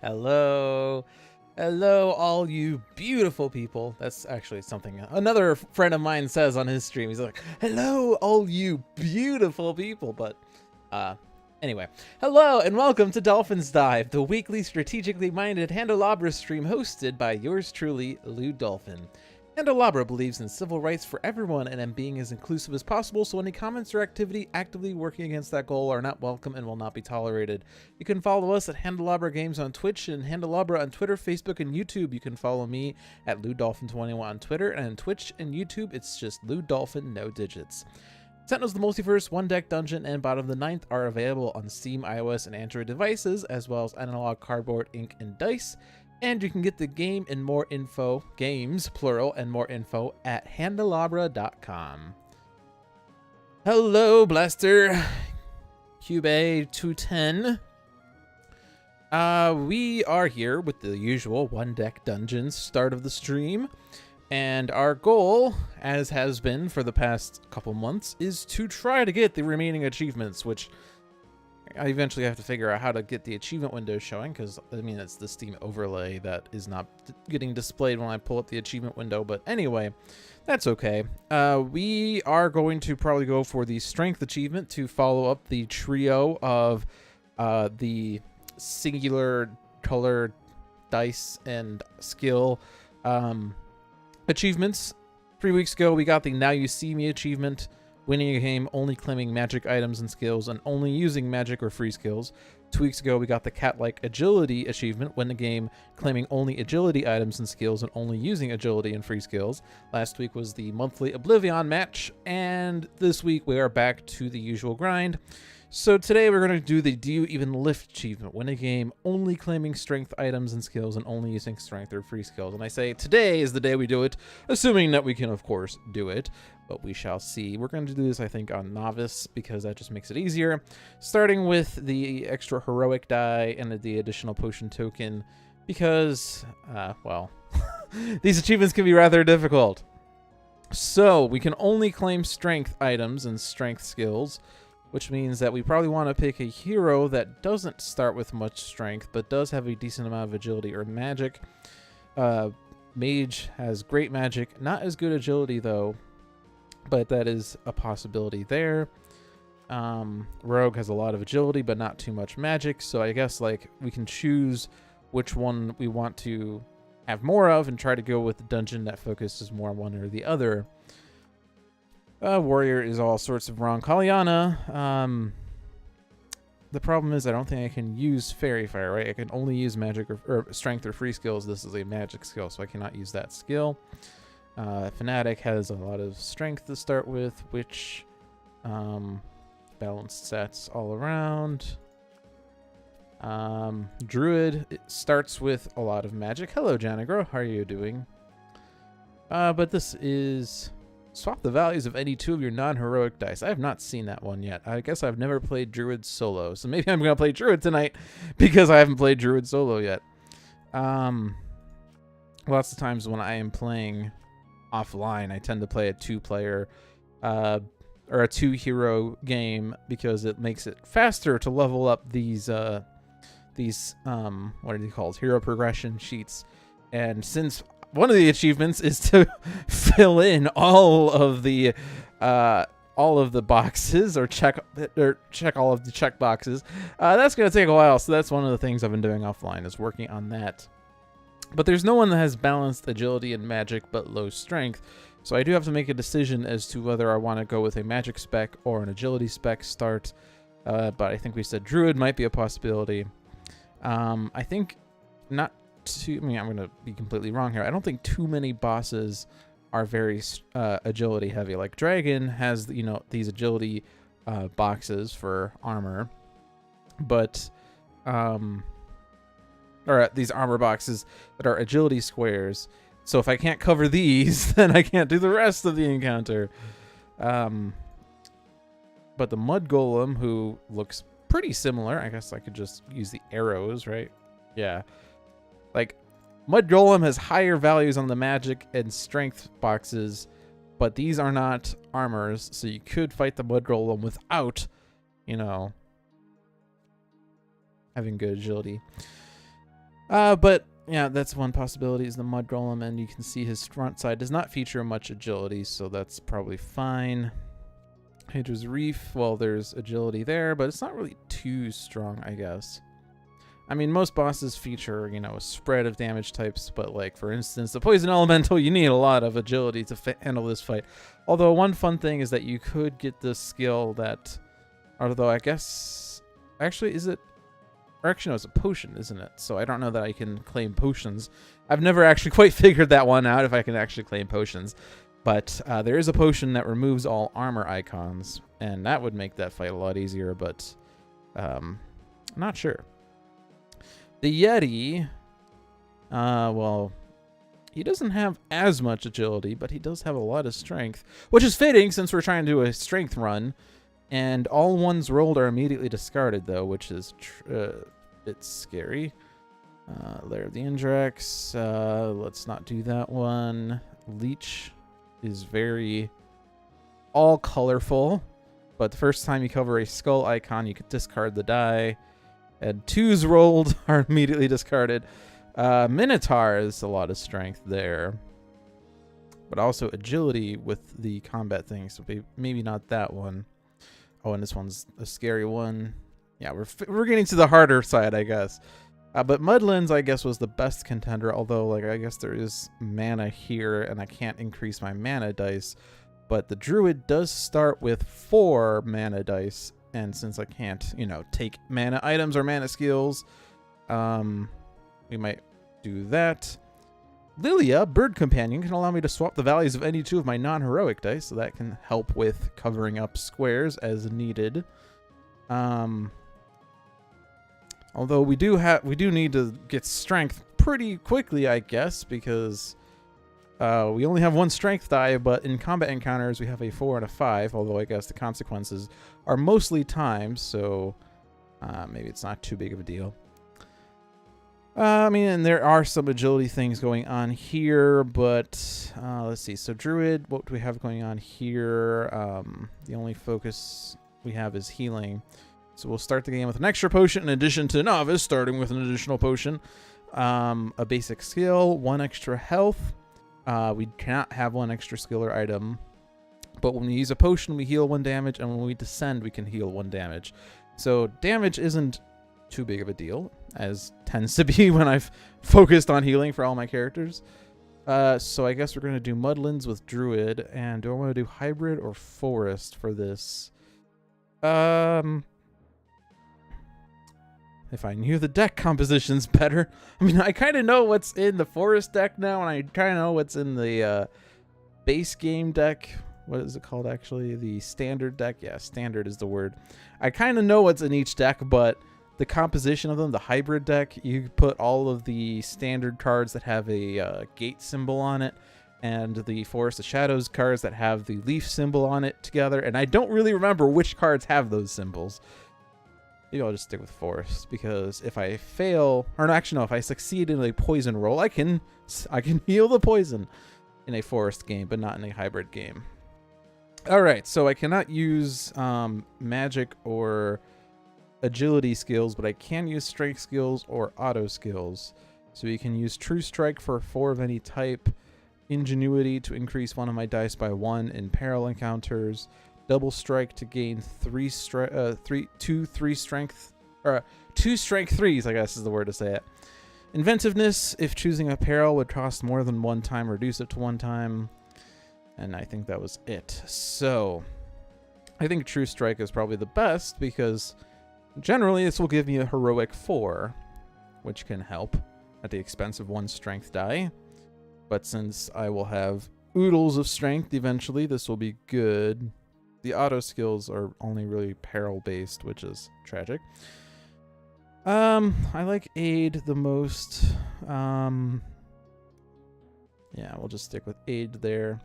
Hello. Hello, all you beautiful people. That's actually something another friend of mine says on his stream. He's like, hello, all you beautiful people. But, anyway. Hello, and welcome to Dolphin's Dive, the weekly strategically minded Handelabra stream hosted by yours truly, Dolphin. Handelabra believes in civil rights for everyone and in being as inclusive as possible, so any comments or activity actively working against that goal are not welcome and will not be tolerated. You can follow us at Handelabra Games on Twitch and Handelabra on Twitter, Facebook, and YouTube. You can follow me at Dolphin21 on Twitter, and on Twitch and YouTube, it's just Dolphin, no digits. Sentinels the Multiverse, One Deck Dungeon, and Bottom of the Ninth are available on Steam, iOS, and Android devices, as well as analog, cardboard, ink, and dice. And you can get the game and more info, games, plural, and more info at handelabra.com. Hello, Blaster. Cube 210. We are here with the usual One Deck Dungeons start of the stream. And our goal, as has been for the past couple months, is to try to get the remaining achievements, which I eventually have to figure out how to get the achievement window showing, because, I mean, it's the Steam overlay that is not getting displayed when I pull up the achievement window. But anyway, that's okay. We are going to probably go for the Strength achievement to follow up the trio of the singular color dice and skill achievements. 3 weeks ago, we got the Now You See Me achievement, winning a game only claiming magic items and skills and only using magic or free skills. 2 weeks ago, we got the Cat-like Agility achievement, win the game claiming only agility items and skills and only using agility and free skills. Last week was the monthly Oblivion match, and this week we are back to the usual grind. So today we're going to do the Do You Even Lift achievement, win a game only claiming strength items and skills and only using strength or free skills. And I say today is the day we do it, assuming that we can, of course, do it. But we shall see. We're going to do this, I think, on Novice, because that just makes it easier. Starting with the extra heroic die and the additional potion token, because, well, these achievements can be rather difficult. So, we can only claim strength items and strength skills, which means that we probably want to pick a hero that doesn't start with much strength, but does have a decent amount of agility or magic. Mage has great magic, not as good agility, though, but that is a possibility there. Rogue has a lot of agility, but not too much magic. So I guess like we can choose which one we want to have more of and try to go with the dungeon that focuses more on one or the other. Warrior is all sorts of wrong. Kalyana. The problem is I don't think I can use Fairy Fire, right? I can only use magic or strength or free skills. This is a magic skill, so I cannot use that skill. Fanatic has a lot of strength to start with, which balanced sets all around. Druid, it starts with a lot of magic. Hello, Janagro. How are you doing? But this is swap the values of any two of your non-heroic dice. I have not seen that one yet. I guess I've never played Druid solo, so maybe I'm going to play Druid tonight because I haven't played Druid solo yet. Lots of times when I am playing offline, I tend to play a two-player or a two-hero game because it makes it faster to level up these what are they called, hero progression sheets. And since one of the achievements is to fill in all of the boxes or check all of the check boxes, that's going to take a while. So that's one of the things I've been doing offline, is working on that. But there's no one that has balanced agility and magic but low strength. So I do have to make a decision as to whether I want to go with a magic spec or an agility spec start. But I think we said Druid might be a possibility. I think not too... I mean, I'm going to be completely wrong here. I don't think too many bosses are very agility heavy. Like Dragon has, you know, these agility boxes for armor. But... or these armor boxes that are agility squares. So if I can't cover these, then I can't do the rest of the encounter. But the Mud Golem, who looks pretty similar, I guess I could just use the arrows, right? Yeah. Like, Mud Golem has higher values on the magic and strength boxes, but these are not armors, so you could fight the Mud Golem without, you know, having good agility. But yeah, that's one possibility is the Mud Golem, and you can see his front side does not feature much agility, so that's probably fine. Hydra's Reef, well, there's agility there, but it's not really too strong, I guess. I mean, most bosses feature, you know, a spread of damage types, but like, for instance, the Poison Elemental, you need a lot of agility to handle this fight. Although one fun thing is that you could get this skill that, although I guess, actually, is it, or actually no, it's a potion, isn't it? So I don't know that I can claim potions. I've never actually quite figured that one out, if I can actually claim potions. But there is a potion that removes all armor icons, and that would make that fight a lot easier, but not sure. The Yeti, well, he doesn't have as much agility, but he does have a lot of strength, which is fitting since we're trying to do a strength run. And all ones rolled are immediately discarded, though, which is a bit scary. Lair of the Indrax, let's not do that one. Leech is very all colorful, but the first time you cover a skull icon, you could discard the die. And 2s rolled are immediately discarded. Minotaur is a lot of strength there, but also agility with the combat thing, so maybe not that one. Oh, and this one's a scary one. Yeah, we're getting to the harder side, I guess. But Mudlands, I guess, was the best contender, although, like, I guess there is mana here, and I can't increase my mana dice. But the Druid does start with 4 mana dice, and since I can't, you know, take mana items or mana skills, we might do that. Lilia, Bird Companion, can allow me to swap the values of any 2 of my non-heroic dice, so that can help with covering up squares as needed. Although we do need to get strength pretty quickly, I guess, because we only have 1 strength die, but in combat encounters we have a 4 and a 5, although I guess the consequences are mostly timed, so maybe it's not too big of a deal. I mean, and there are some agility things going on here, but let's see. So Druid, what do we have going on here? The only focus we have is healing. So we'll start the game with an extra potion in addition to Novice, starting with an additional potion. A basic skill, 1 extra health. We cannot have 1 extra skill or item. But when we use a potion, we heal 1 damage, and when we descend, we can heal 1 damage. So damage isn't too big of a deal, as tends to be when I've focused on healing for all my characters. So I guess we're going to do Mudlands with Druid, and do I want to do Hybrid or Forest for this? If I knew the deck compositions better. I mean, I kind of know what's in the Forest deck now, and I kind of know what's in the base game deck. What is it called, actually? The standard deck? Yeah, standard is the word. I kind of know what's in each deck, but the composition of them, the hybrid deck, you put all of the standard cards that have a gate symbol on it, and the Forest of Shadows cards that have the leaf symbol on it together, and I don't really remember which cards have those symbols. Maybe I'll just stick with Forest, because if I fail, or no, actually no, if I succeed in a poison roll, I can heal the poison in a Forest game, but not in a hybrid game. Alright, so I cannot use magic or agility skills, but I can use strength skills or auto skills. So you can use True Strike for 4 of any type, Ingenuity to increase 1 of my dice by 1 in peril encounters, Double Strike to gain 2 strength 3s, I guess is the word to say it. Inventiveness, if choosing a peril would cost more than 1 time, reduce it to 1 time. And I think that was it. So I think True Strike is probably the best, because generally this will give me a heroic 4, which can help at the expense of 1 strength die. But since I will have oodles of strength eventually, this will be good. The auto skills are only really peril based, which is tragic. I like Aid the most. Yeah, we'll just stick with Aid there.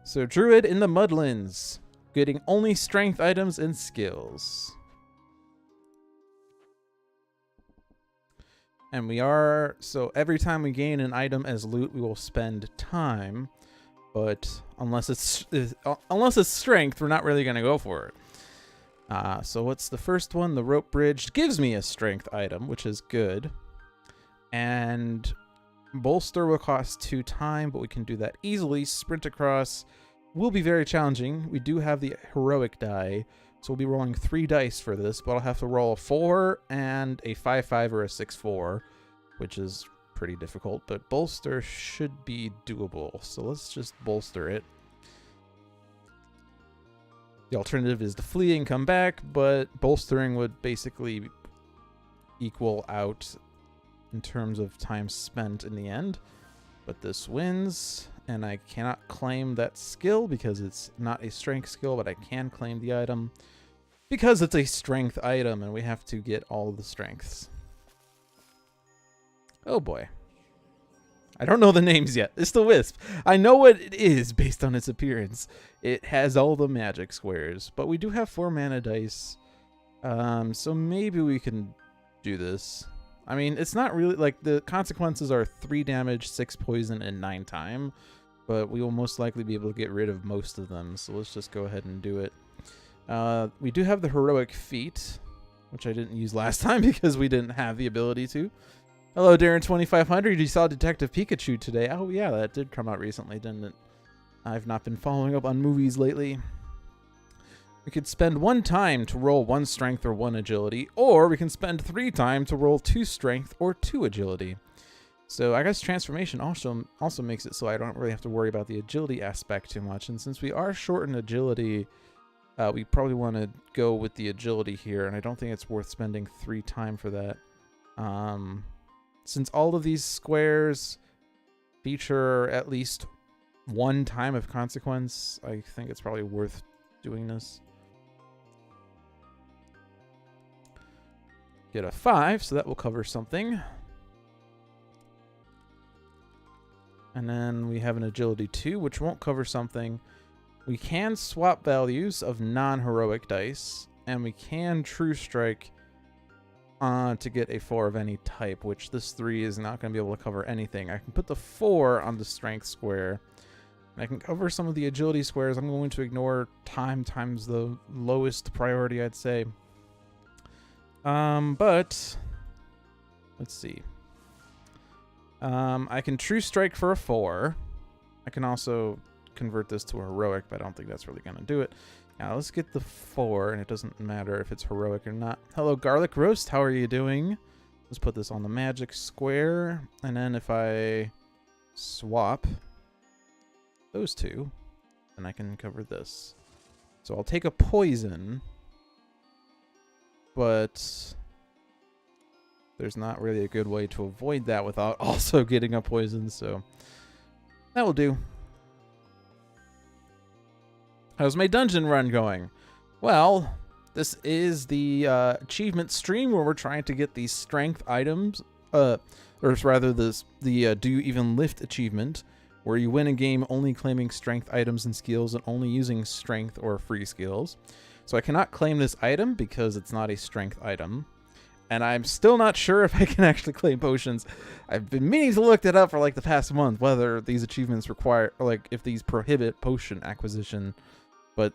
So Druid in the Mudlands, getting only strength items and skills. And we are, so every time we gain an item as loot, we will spend time. But unless it's strength, we're not really going to go for it. So what's the first one? The Rope Bridge gives me a strength item, which is good. And bolster will cost 2 time, but we can do that easily. Sprint across will be very challenging. We do have the heroic die, so we'll be rolling 3 dice for this, but I'll have to roll a 4 and a 5-5 or a 6-4, which is pretty difficult, but bolster should be doable. So let's just bolster it. The alternative is to flee and come back, but bolstering would basically equal out in terms of time spent in the end. But this wins, and I cannot claim that skill because it's not a strength skill, but I can claim the item because it's a strength item, and we have to get all of the strengths. Oh boy. I don't know the names yet. It's the Wisp. I know what it is based on its appearance. It has all the magic squares, but we do have 4 mana dice. So maybe we can do this. I mean, it's not really, like, the consequences are 3 damage, 6 poison, and 9 time, but we will most likely be able to get rid of most of them, so let's just go ahead and do it. We do have the heroic feat, which I didn't use last time because we didn't have the ability to. Hello, Darren2500. You saw Detective Pikachu today. Oh, yeah, that did come out recently, didn't it? I've not been following up on movies lately. We could spend 1 time to roll 1 strength or 1 agility, or we can spend 3 time to roll 2 strength or 2 agility. So I guess transformation also makes it so I don't really have to worry about the agility aspect too much. And since we are short in agility, we probably want to go with the agility here, and I don't think it's worth spending 3 time for that. Since all of these squares feature at least 1 time of consequence, I think it's probably worth doing this. Get a 5, so that will cover something. And then we have an agility 2, which won't cover something. We can swap values of non-heroic dice, and we can true strike to get a 4 of any type, which this 3 is not going to be able to cover anything. I can put the 4 on the strength square. I can cover some of the agility squares. I'm going to ignore time times the lowest priority, I'd say. But let's see. I can true strike for a 4. I can also convert this to a heroic, but I don't think that's really going to do it. Now let's get the 4, and it doesn't matter if it's heroic or not. Hello, Garlic Roast. How are you doing? Let's put this on the magic square, and then if I swap those 2, then I can cover this. So I'll take a poison, but there's not really a good way to avoid that without also getting a poison, so that will do. How's my dungeon run going? Well, this is the achievement stream where we're trying to get these strength items, or rather the Do You Even Lift achievement, where you win a game only claiming strength items and skills and only using strength or free skills. So I cannot claim this item because it's not a strength item. And I'm still not sure if I can actually claim potions. I've been meaning to look that up for like the past month, whether these achievements require, or like if these prohibit potion acquisition. But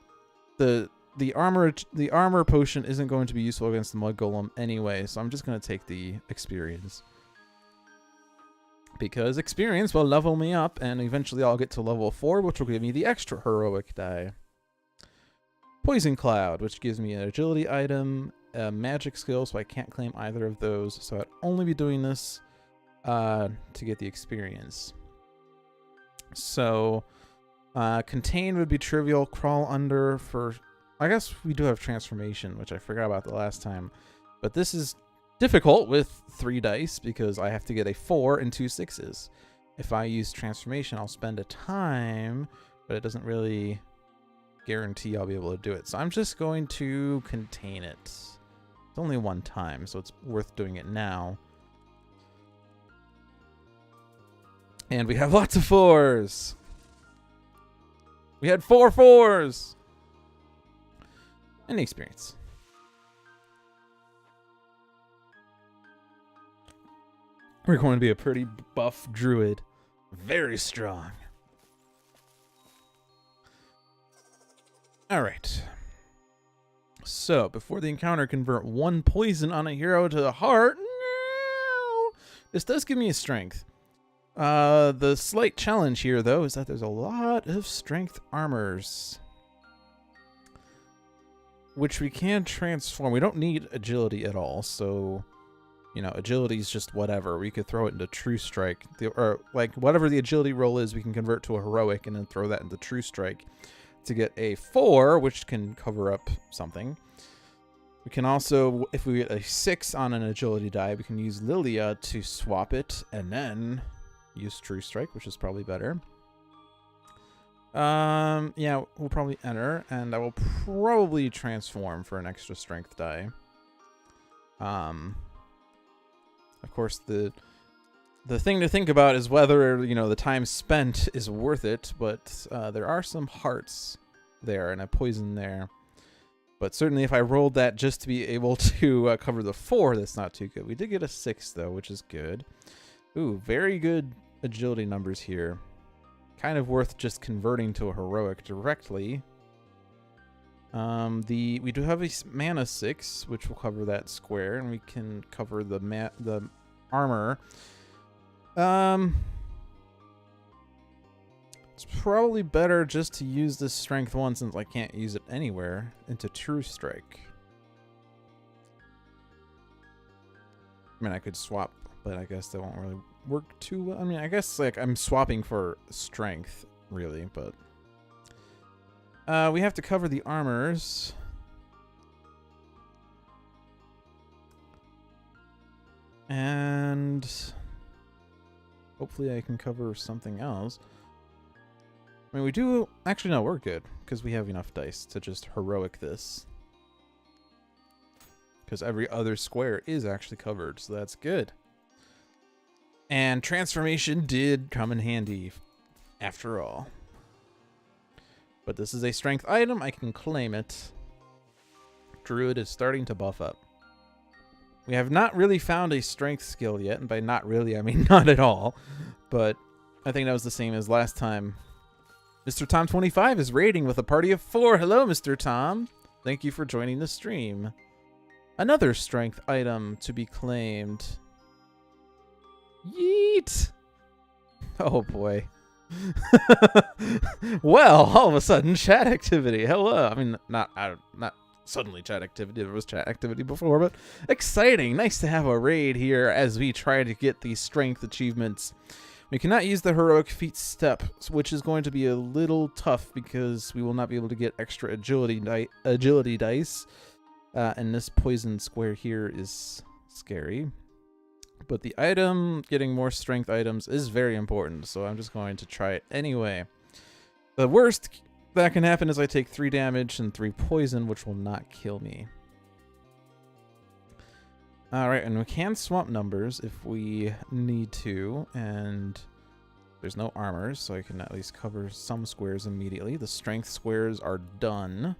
the armor potion isn't going to be useful against the mud golem anyway, so I'm just going to take the experience. Because experience will level me up, and eventually I'll get to level 4, which will give me the extra heroic die. Poison Cloud, which gives me an agility item, a magic skill, so I can't claim either of those. So I'd only be doing this to get the experience. So contain would be trivial. Crawl under for, I guess we do have transformation, which I forgot about the last time. But this is difficult with 3 dice because I have to get a 4 and 2 6s. If I use transformation, I'll spend a time, but it doesn't really guarantee I'll be able to do it. So I'm just going to contain it. It's only 1 time, so it's worth doing it now. And we have lots of 4s. We had 4 4s. And the experience. We're going to be a pretty buff druid. Very strong. Alright. So, before the encounter, convert 1 poison on a hero to the heart. This does give me a strength. The slight challenge here, though, is that there's a lot of strength armors, which we can transform. We don't need agility at all, so, you know, agility is just whatever. We could throw it into True Strike, or like whatever the agility roll is, we can convert to a heroic and then throw that into True Strike to get a 4, which can cover up something. We can also, if we get a 6 on an agility die, we can use Lilia to swap it and then use True Strike, which is probably better. Yeah, we'll probably enter, and I will probably transform for an extra strength die. Of course, the thing to think about is whether, you know, the time spent is worth it, but there are some hearts there and a poison there. But certainly if I rolled that just to be able to cover the 4, that's not too good. We did get a 6, though, which is good. Ooh, very good agility numbers here. Kind of worth just converting to a heroic directly. We do have a mana 6, which will cover that square, and we can cover the armor. It's probably better just to use this strength 1 since I can't use it anywhere into True Strike. I mean, I could swap, but I guess that won't really work too well. I mean, I guess like I'm swapping for strength, really, but we have to cover the armors. And hopefully I can cover something else. I mean, we do... Actually, no, we're good, because we have enough dice to just heroic this. Because every other square is actually covered, so that's good. And transformation did come in handy, after all. But this is a strength item, I can claim it. Druid is starting to buff up. We have not really found a strength skill yet, and by not really, I mean not at all. But I think that was the same as last time. Mr. Tom25 is raiding with a party of 4. Hello, Mr. Tom. Thank you for joining the stream. Another strength item to be claimed. Yeet! Oh, boy. Well, all of a sudden, chat activity. Hello. I mean, not suddenly chat activity. There was chat activity before, but exciting. Nice to have a raid here as we try to get these strength achievements. We cannot use the heroic feat step, which is going to be a little tough because we will not be able to get extra agility dice. And this poison square here is scary. But the item, getting more strength items, is very important, so I'm just going to try it anyway. The worst that can happen is I take 3 damage and 3 poison, which will not kill me. Alright, and we can swap numbers if we need to, and there's no armors, so I can at least cover some squares immediately. The strength squares are done.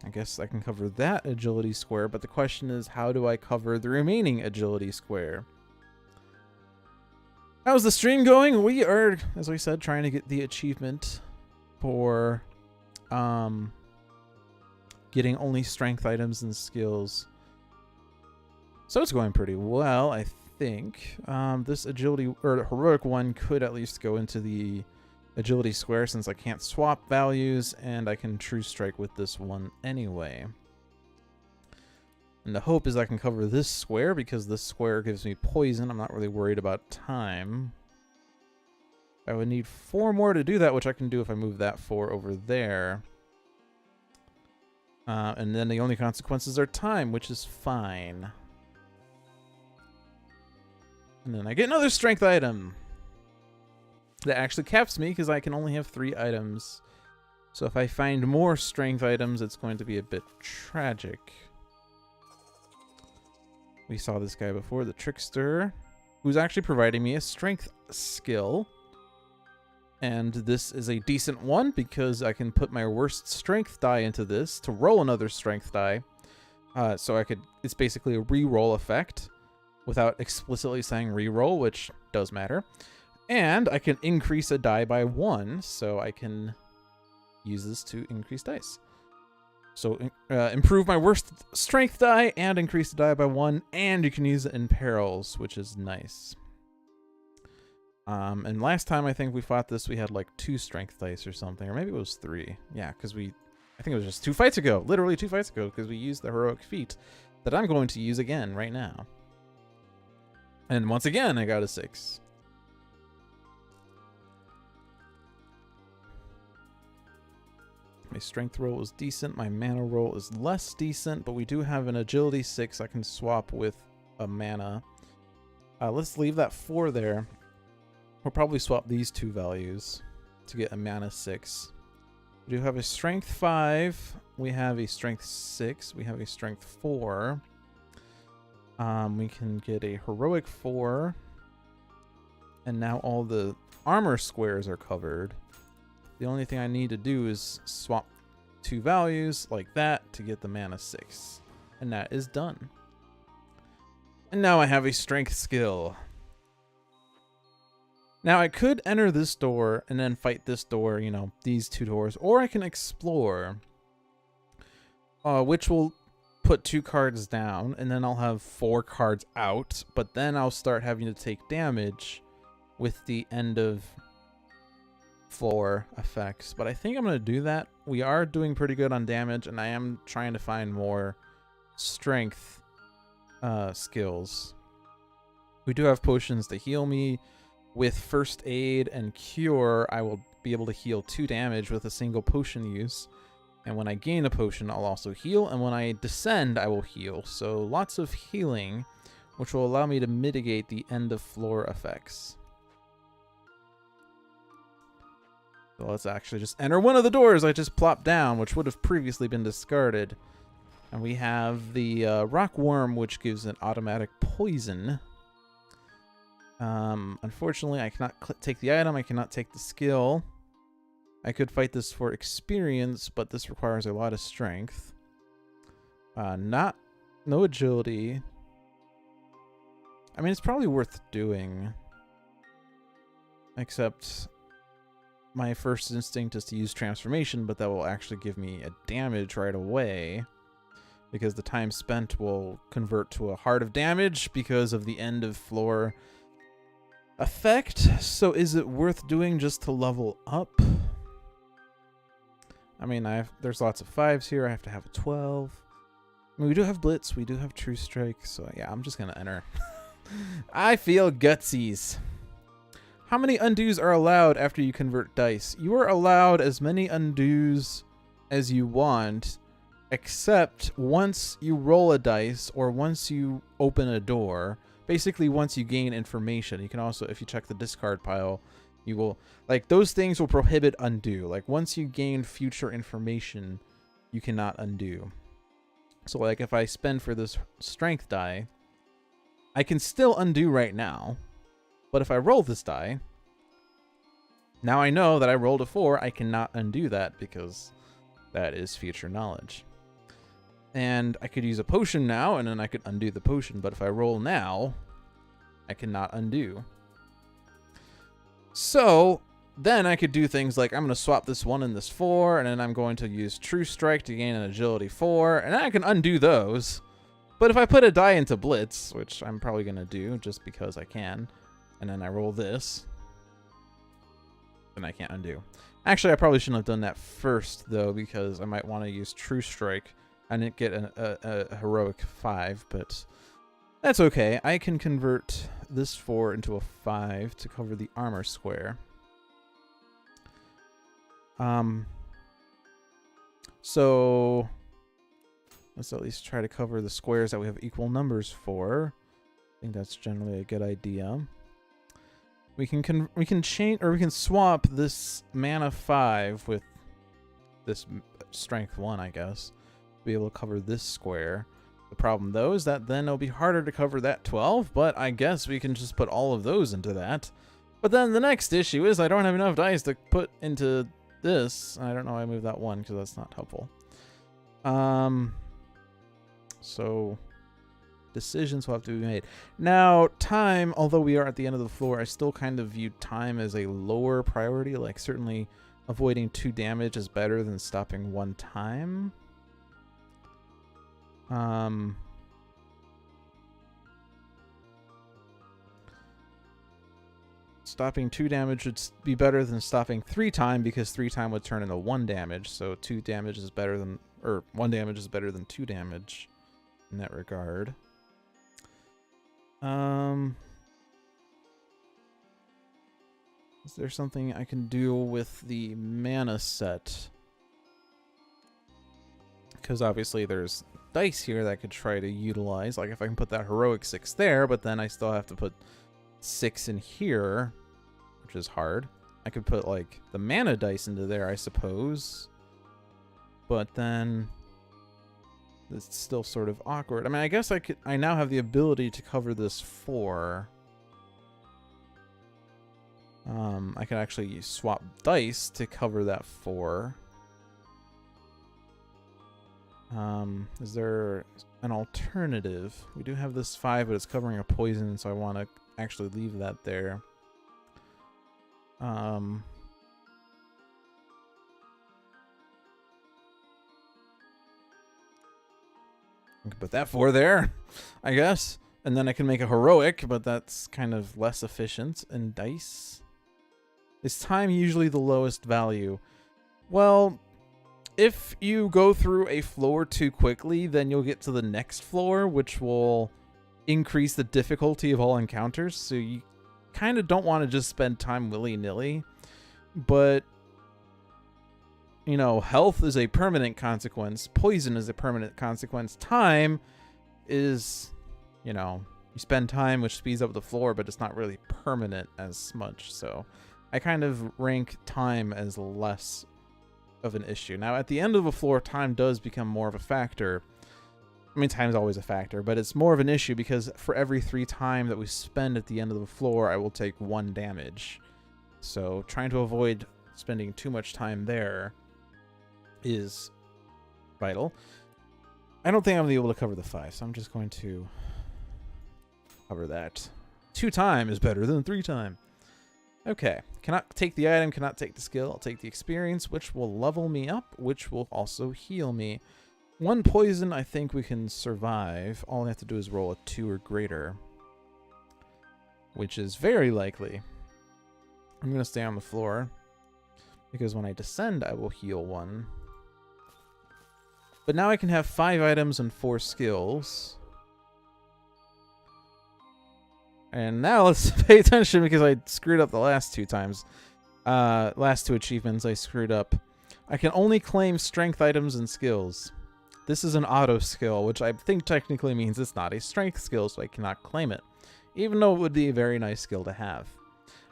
I guess I can cover that agility square, but the question is, how do I cover the remaining agility square? How's the stream going? We are, as we said, trying to get the achievement for getting only strength items and skills. So it's going pretty well, I think. This agility, or heroic one, could at least go into the agility square since I can't swap values, and I can True Strike with this one anyway. And the hope is I can cover this square because this square gives me poison. I'm not really worried about time. I would need 4 more to do that, which I can do if I move that 4 over there. And then the only consequences are time, which is fine. And then I get another strength item. That actually caps me because I can only have 3 items. So if I find more strength items, it's going to be a bit tragic. We saw this guy before, the Trickster, who's actually providing me a strength skill. And this is a decent one because I can put my worst strength die into this to roll another strength die. So I could, it's basically a re-roll effect without explicitly saying re-roll, which does matter. And I can increase a die by 1, so I can use this to increase dice. So improve my worst strength die and increase the die by 1, and you can use it in perils, which is nice. And last time I think we fought this, we had like 2 strength dice or something, or maybe it was 3. Yeah, because I think it was just 2 fights ago, literally 2 fights ago, because we used the heroic feat that I'm going to use again right now. And once again, I got a 6. My strength roll is decent. My mana roll is less decent, but we do have an agility 6 I can swap with a mana. Let's leave that 4 there. We'll probably swap these 2 values to get a mana 6. We do have a strength 5. We have a strength 6. We have a strength 4. We can get a heroic 4. And now all the armor squares are covered. The only thing I need to do is swap 2 values like that to get the mana 6. And that is done. And now I have a strength skill. Now I could enter this door and then fight this door, you know, these 2 doors. Or I can explore, which will put 2 cards down. And then I'll have 4 cards out. But then I'll start having to take damage with the end of floor effects, but I think I'm going to do that. We are doing pretty good on damage, and I am trying to find more strength skills. We do have potions to heal me. With first aid and cure, I will be able to heal 2 damage with a single potion use, and when I gain a potion, I'll also heal, and when I descend, I will heal. So lots of healing, which will allow me to mitigate the end of floor effects. So let's actually just enter one of the doors I just plopped down, which would have previously been discarded. And we have the rock worm, which gives an automatic poison. Unfortunately, I cannot take the item. I cannot take the skill. I could fight this for experience, but this requires a lot of strength. No agility. I mean, it's probably worth doing. Except my first instinct is to use transformation, but that will actually give me a damage right away, because the time spent will convert to a heart of damage because of the end of floor effect. So is it worth doing just to level up? I mean, there's lots of 5s here. I have to have a 12. I mean, we do have Blitz. We do have True Strike. So yeah, I'm just going to enter. I feel gutsies. How many undos are allowed after you convert dice? You are allowed as many undos as you want, except once you roll a dice or once you open a door. Basically, once you gain information. You can also, if you check the discard pile, you will, like, those things will prohibit undo. Like, once you gain future information, you cannot undo. So, like, if I spend for this strength die, I can still undo right now. But if I roll this die, now I know that I rolled a 4. I cannot undo that because that is future knowledge. And I could use a potion now, and then I could undo the potion. But if I roll now, I cannot undo. So then I could do things like I'm going to swap this 1 and this 4, and then I'm going to use True Strike to gain an agility 4, and then I can undo those. But if I put a die into Blitz, which I'm probably going to do just because I can, and then I roll this, then I can't undo. Actually, I probably shouldn't have done that first, though, because I might want to use True Strike. I didn't get a heroic 5, but that's okay. I can convert this 4 into a 5 to cover the armor square. So let's at least try to cover the squares that we have equal numbers for. I think that's generally a good idea. We can change, or we can swap this mana 5 with this strength 1, I guess, to be able to cover this square. The problem, though, is that then it'll be harder to cover that 12, but I guess we can just put all of those into that. But then the next issue is I don't have enough dice to put into this. I don't know why I moved that 1, because that's not helpful. So decisions will have to be made. Now, time, although we are at the end of the floor, I still kind of view time as a lower priority. Like, certainly avoiding 2 damage is better than stopping 1 time. Stopping 2 damage would be better than stopping 3 time, because 3 time would turn into 1 damage. So 2 damage is better than, or 1 damage is better than 2 damage in that regard. Is there something I can do with the mana set? Because obviously there's dice here that I could try to utilize. Like if I can put that heroic 6 there, but then I still have to put 6 in here, which is hard. I could put like the mana dice into there, I suppose. But then it's still sort of awkward. I mean, I guess I now have the ability to cover this 4. I can actually swap dice to cover that 4. Is there an alternative? We do have this 5, but it's covering a poison, so I want to actually leave that there. I can put that 4 there, I guess. And then I can make a heroic, but that's kind of less efficient in dice. Is time usually the lowest value? Well, if you go through a floor too quickly, then you'll get to the next floor, which will increase the difficulty of all encounters. So you kind of don't want to just spend time willy-nilly. But, you know, health is a permanent consequence. Poison is a permanent consequence. Time is, you know, you spend time, which speeds up the floor, but it's not really permanent as much. So I kind of rank time as less of an issue. Now, at the end of a floor, time does become more of a factor. I mean, time's always a factor, but it's more of an issue because for every 3 time that we spend at the end of the floor, I will take 1 damage. So trying to avoid spending too much time there is vital. I don't think I'm going to be able to cover the 5, so I'm just going to cover that. 2 time is better than 3 time. Okay, cannot take the item, cannot take the skill. I'll take the experience, which will level me up, which will also heal me. 1 poison, I think we can survive. All I have to do is roll a 2 or greater, which is very likely. I'm going to stay on the floor, because when I descend, I will heal 1. But now I can have 5 items and 4 skills. And now let's pay attention, because I screwed up the last 2 times. Last 2 achievements I screwed up. I can only claim strength items and skills. This is an auto skill, which I think technically means it's not a strength skill, so I cannot claim it. Even though it would be a very nice skill to have.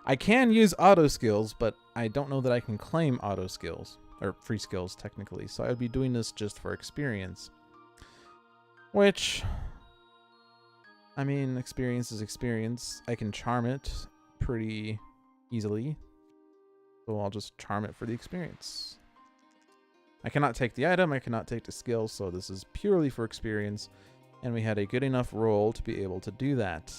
I can use auto skills, but I don't know that I can claim auto skills. Or free skills, technically. So I would be doing this just for experience. Which, I mean, experience is experience. I can charm it pretty easily. So I'll just charm it for the experience. I cannot take the item, I cannot take the skill, so this is purely for experience. And we had a good enough roll to be able to do that.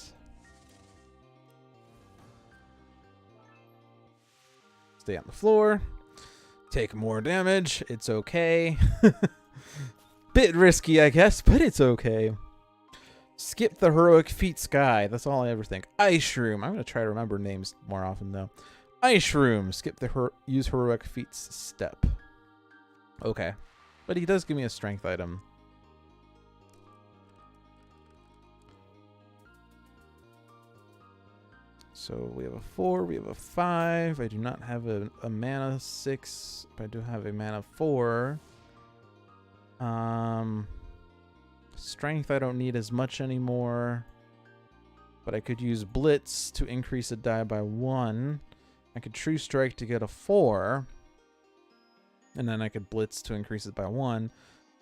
Stay on the floor. Take more damage. It's okay. Bit risky, I guess, but it's okay. Skip the heroic feats guy. That's all I ever think. Ice Shroom. I'm going to try to remember names more often, though. Ice Shroom. Skip the use heroic feats step. Okay. But he does give me a strength item. So we have a 4, we have a 5. I do not have a mana 6, but I do have a mana 4. Strength I don't need as much anymore. But I could use Blitz to increase the die by 1. I could True Strike to get a 4. And then I could Blitz to increase it by 1.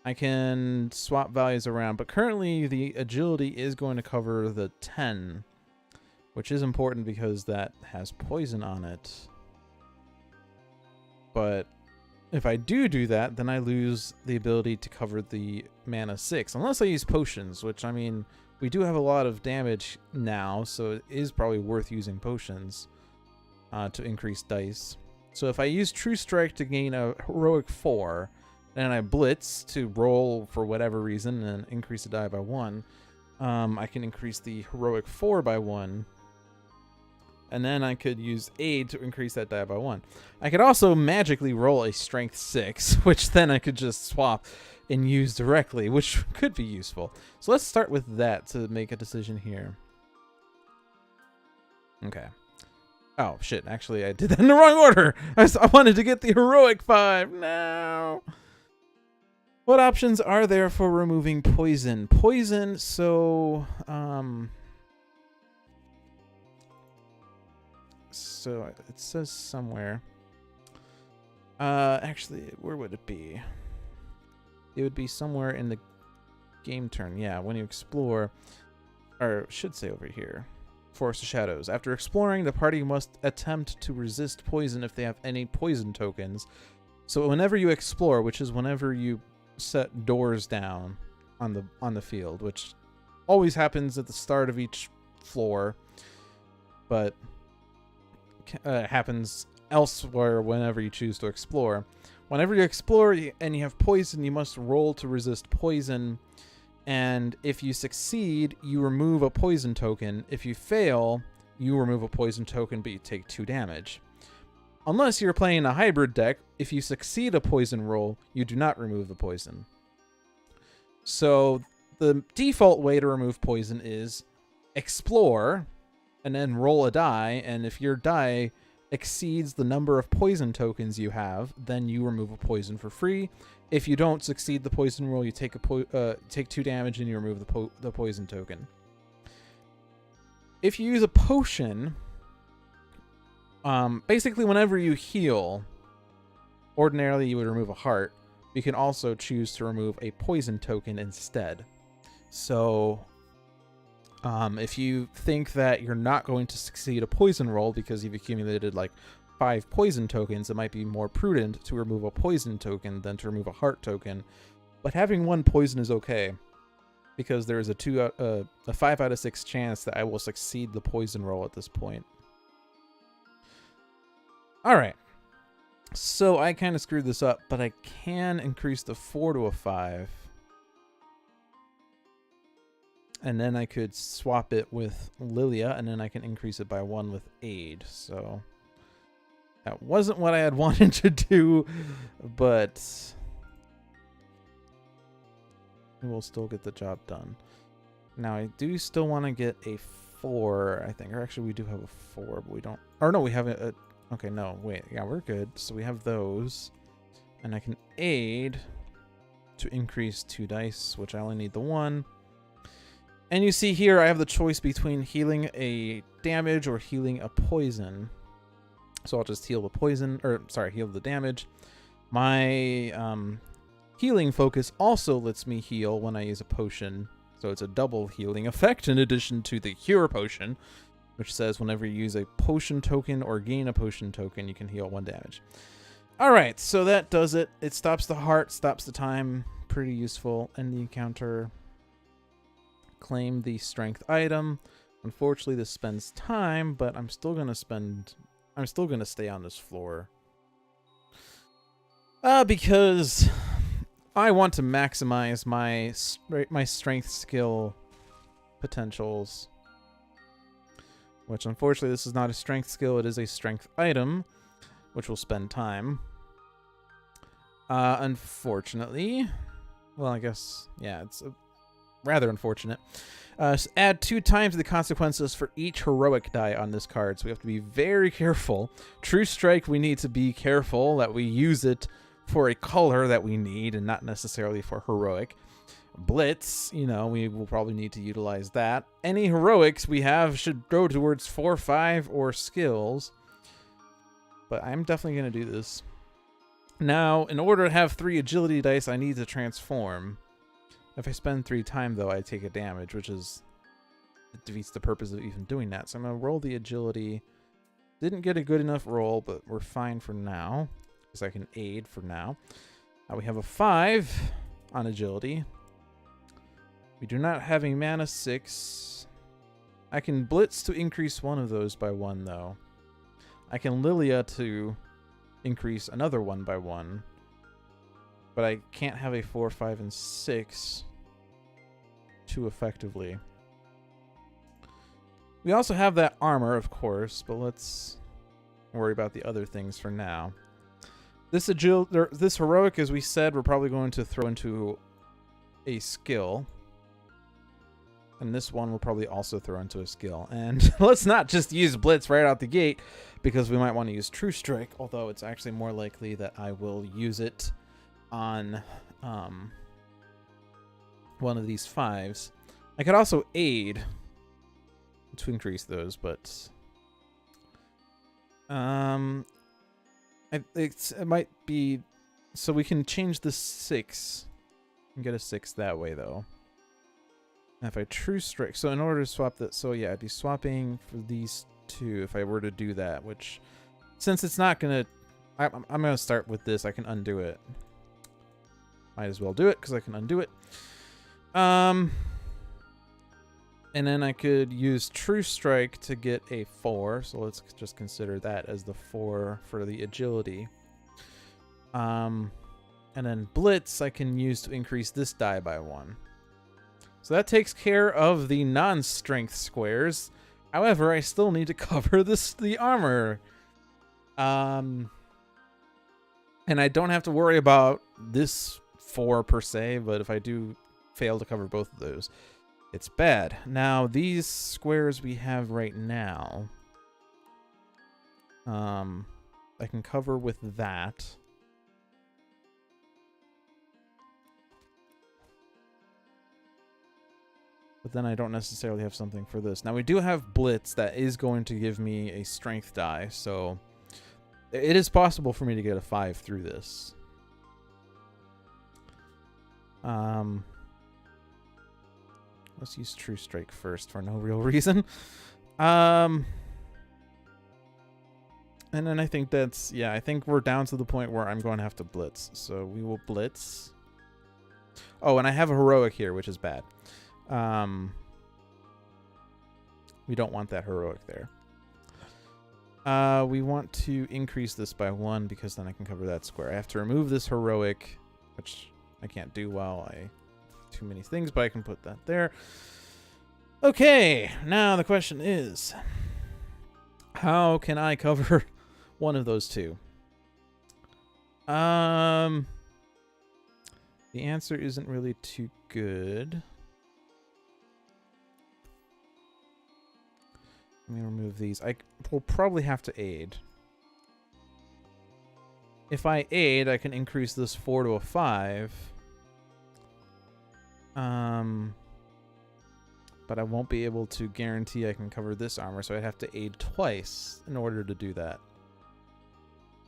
I can swap values around, but currently the agility is going to cover the 10. Which is important because that has poison on it. But if I do that, then I lose the ability to cover the mana 6. Unless I use potions, which, I mean, we do have a lot of damage now, so it is probably worth using potions to increase dice. So if I use True Strike to gain a heroic 4, and I blitz to roll for whatever reason and increase the die by 1, I can increase the heroic 4 by 1. And then I could use aid to increase that die by 1. I could also magically roll a strength 6, which then I could just swap and use directly, which could be useful. So let's start with that to make a decision here. Okay. Oh, shit. Actually, I did that in the wrong order. I wanted to get the heroic 5. No. What options are there for removing poison? Poison, so... So it says somewhere. Actually, where would it be? It would be somewhere in the game turn. Yeah, when you explore, or should say over here. Forest of Shadows. After exploring, the party must attempt to resist poison if they have any poison tokens. So whenever you explore, which is whenever you set doors down on the field, which always happens at the start of each floor, but happens elsewhere whenever you choose to explore. Whenever you explore and you have poison, you must roll to resist poison. And if you succeed, you remove a poison token. If you fail, you remove a poison token, but you take 2 damage. Unless you're playing a hybrid deck, if you succeed a poison roll, you do not remove the poison. So the default way to remove poison is explore and then roll a die, and if your die exceeds the number of poison tokens you have, then you remove a poison for free. If you don't succeed the poison roll, you take take 2 damage and you remove the poison token. If you use a potion, basically whenever you heal, ordinarily you would remove a heart. You can also choose to remove a poison token instead. So if you think that you're not going to succeed a poison roll because you've accumulated like 5 poison tokens, it might be more prudent to remove a poison token than to remove a heart token. But having 1 poison is okay, because there is a 5 out of 6 chance that I will succeed the poison roll at this point. All right. So I kind of screwed this up, but I can increase the 4 to a 5. And then I could swap it with Lilia, and then I can increase it by 1 with aid. So that wasn't what I had wanted to do, but we'll still get the job done. Now I do still want to get a 4, I think. Or actually we do have a 4, but we don't... Or no, we have a... Okay, no, wait. Yeah, we're good. So we have those. And I can aid to increase 2 dice, which I only need the 1. And you see here, I have the choice between healing a damage or healing a poison. So I'll just heal the poison, or sorry, heal the damage. My healing focus also lets me heal when I use a potion. So it's a double healing effect in addition to the cure potion, which says whenever you use a potion token or gain a potion token, you can heal 1 damage. All right, so that does it. It stops the heart, stops the time. Pretty useful. End the encounter. Claim the strength item. Unfortunately, this spends time, but I'm still gonna stay on this floor. Because I want to maximize my strength skill potentials. Which, unfortunately, this is not a strength skill. It is a strength item, which will spend time. Unfortunately, well, I guess, yeah, it's rather unfortunate. Add 2 times the consequences for each heroic die on this card, so we have to be very careful. True Strike, we need to be careful that we use it for a color that we need and not necessarily for heroic. Blitz, you know, we will probably need to utilize that. Any heroics we have should go towards 4, 5, or skills. But I'm definitely going to do this. Now, in order to have 3 agility dice, I need to transform. If I spend 3 time, though, I take a damage, which is... It defeats the purpose of even doing that. So I'm going to roll the agility. Didn't get a good enough roll, but we're fine for now, because I can aid for now. We have a 5 on agility. We do not have a mana 6. I can blitz to increase 1 of those by 1, though. I can Lilia to increase another 1 by 1. But I can't have a 4, 5, and 6 too effectively. We also have that armor, of course, but let's worry about the other things for now. This heroic, as we said, we're probably going to throw into a skill. And this one we'll probably also throw into a skill. And let's not just use Blitz right out the gate, because we might want to use True Strike, although it's actually more likely that I will use it on one of these 5s. I could also aid to increase those, but it might be, so we can change the 6 and get a 6 that way though. And if I True Strike, so in order to swap that, so yeah, I'd be swapping for these 2 if I were to do that, which since it's not gonna, I'm gonna start with this. I can undo it. Might as well do it because I can undo it. And then I could use True Strike to get a 4. So let's just consider that as the 4 for the agility. And then Blitz I can use to increase this die by 1. So that takes care of the non-strength squares. However, I still need to cover the armor. And I don't have to worry about this 4 per se, but if I do fail to cover both of those, it's bad. Now, these squares we have right now, I can cover with that. But then I don't necessarily have something for this. Now, we do have Blitz that is going to give me a strength die, so it is possible for me to get a 5 through this. Let's use True Strike first for no real reason. And then I think that's, yeah, I think we're down to the point where I'm going to have to Blitz. So we will Blitz. Oh, and I have a heroic here, which is bad. We don't want that heroic there. We want to increase this by 1 because then I can cover that square. I have to remove this heroic, which I can't do while I too many things, but I can put that there. Okay, now the question is, how can I cover one of those 2? The answer isn't really too good. Let me remove these. I will probably have to aid. If I aid, I can increase this 4 to a 5. But I won't be able to guarantee I can cover this armor, so I'd have to aid twice in order to do that.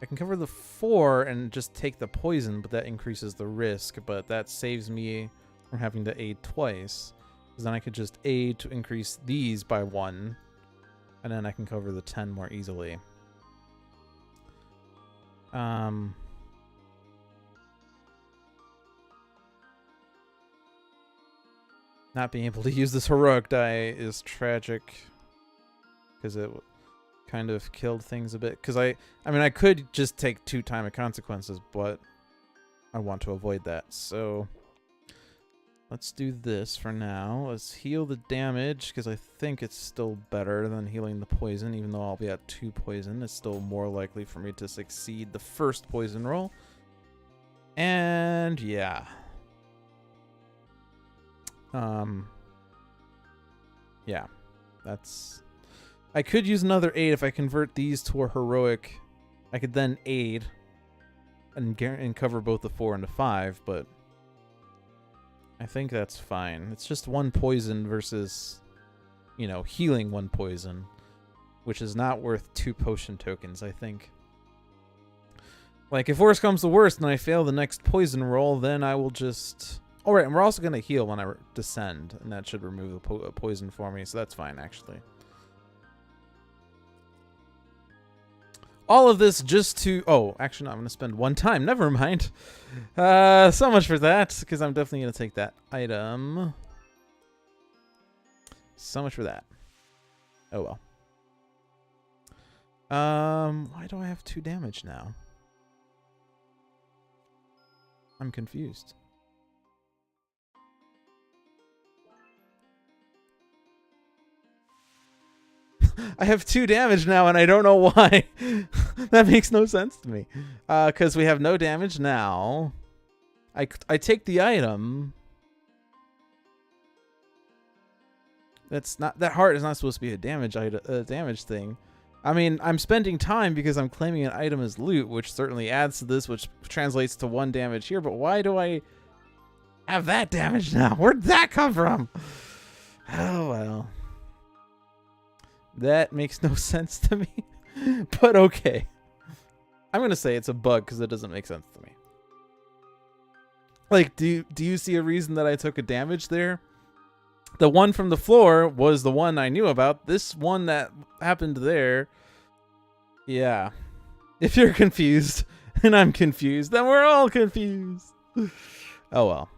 I can cover the 4 and just take the poison, but that increases the risk, but that saves me from having to aid twice. Because then I could just aid to increase these by 1, and then I can cover the 10 more easily. Not being able to use this heroic die is tragic, because it kind of killed things a bit. Because I mean, I could just take 2 time of consequences, but I want to avoid that. So let's do this for now. Let's heal the damage, because I think it's still better than healing the poison. Even though I'll be at 2 poison, it's still more likely for me to succeed the first poison roll. And yeah. Yeah, that's... I could use another aid if I convert these to a heroic. I could then aid and cover both the 4 and the 5, but I think that's fine. It's just 1 poison versus, you know, healing 1 poison, which is not worth 2 potion tokens, I think. Like, if worse comes to worst and I fail the next poison roll, then I will just... All right, and we're also going to heal when I descend, and that should remove the poison for me, so that's fine, actually. All of this just to... Oh, actually, no, I'm going to spend 1 time. Never mind. So much for that, because I'm definitely going to take that item. So much for that. Oh, well. Why do I have 2 damage now? I'm confused. I have 2 damage now, and I don't know why. That makes no sense to me. Because we have no damage now. I take the item. That's not, that heart is not supposed to be a damage thing. I mean, I'm spending time because I'm claiming an item as loot, which certainly adds to this, which translates to 1 damage here. But why do I have that damage now? Where'd that come from? Oh, well. That makes no sense to me. But okay. I'm going to say it's a bug because it doesn't make sense to me. Like, do you see a reason that I took a damage there? The one from the floor was the one I knew about. This one that happened there, yeah. If you're confused, and I'm confused, then we're all confused. Oh well.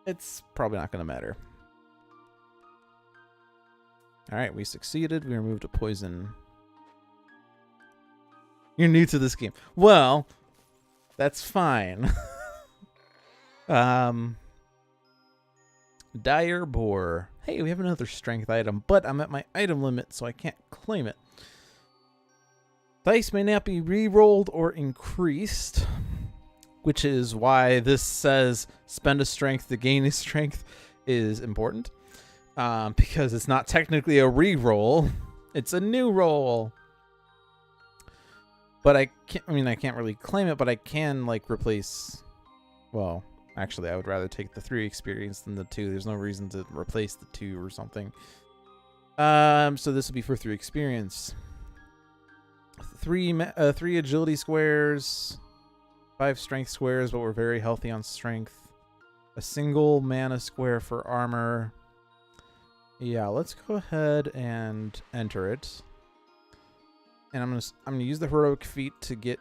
It's probably not going to matter. Alright, we succeeded. We removed a poison. You're new to this game. Well, that's fine. Dire Boar. Hey, we have another strength item, but I'm at my item limit, so I can't claim it. Dice may not be re-rolled or increased, which is why this says spend a strength to gain a strength is important. Because it's not technically a re-roll. It's a new roll. But I can't really claim it, but I can, like, replace... Well... Actually, I would rather take the 3 experience than the 2. There's no reason to replace the 2 or something. So this would be for 3 experience. 3 agility squares, 5 strength squares, but we're very healthy on strength. A single mana square for armor. Yeah, let's go ahead and enter it. And I'm gonna use the heroic feat to get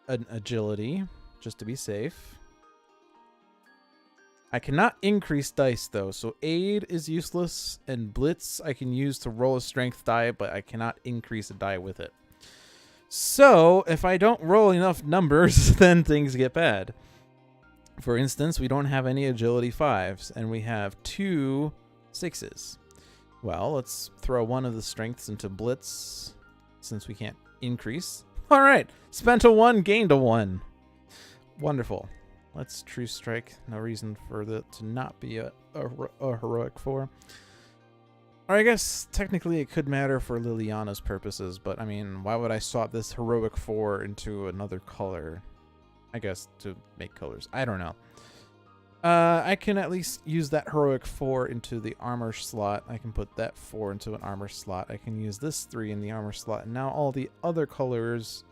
an agility, just to be safe. I cannot increase dice, though, so aid is useless, and blitz I can use to roll a strength die, but I cannot increase a die with it. So, if I don't roll enough numbers, then things get bad. For instance, we don't have any agility 5s, and we have 2 6s. Well, let's throw one of the strengths into blitz, since we can't increase. Alright, spent a 1, gained a 1. Wonderful. Let's True Strike. No reason for that to not be a heroic 4. Or I guess technically it could matter for Liliana's purposes, but I mean, why would I swap this heroic 4 into another color? I guess to make colors. I don't know. I can at least use that heroic 4 into the armor slot. I can put that 4 into an armor slot. I can use this 3 in the armor slot. And now all the other colors,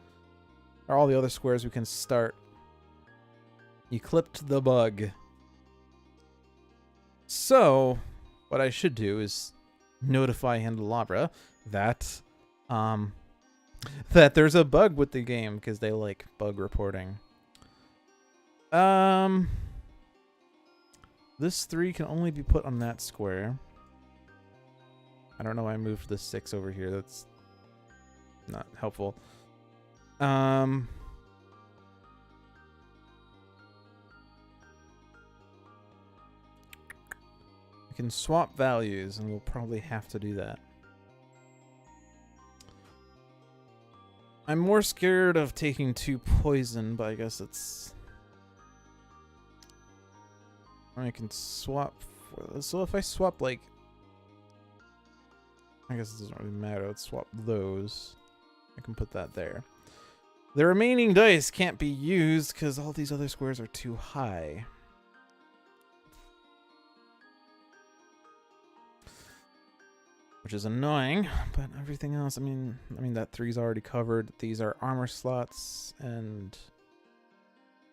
or all the other squares we can start. You clipped the bug. So, what I should do is notify Handelabra that that there's a bug with the game, because they like bug reporting. This 3 can only be put on that square. I don't know why I moved the 6 over here. That's not helpful. We can swap values, and we'll probably have to do that. I'm more scared of taking 2 poison, but I guess it's... I can swap... So if I swap, like... I guess it doesn't really matter. Let's swap those. I can put that there. The remaining dice can't be used because all these other squares are too high. Which is annoying, but everything else, I mean that 3's already covered. These are armor slots, and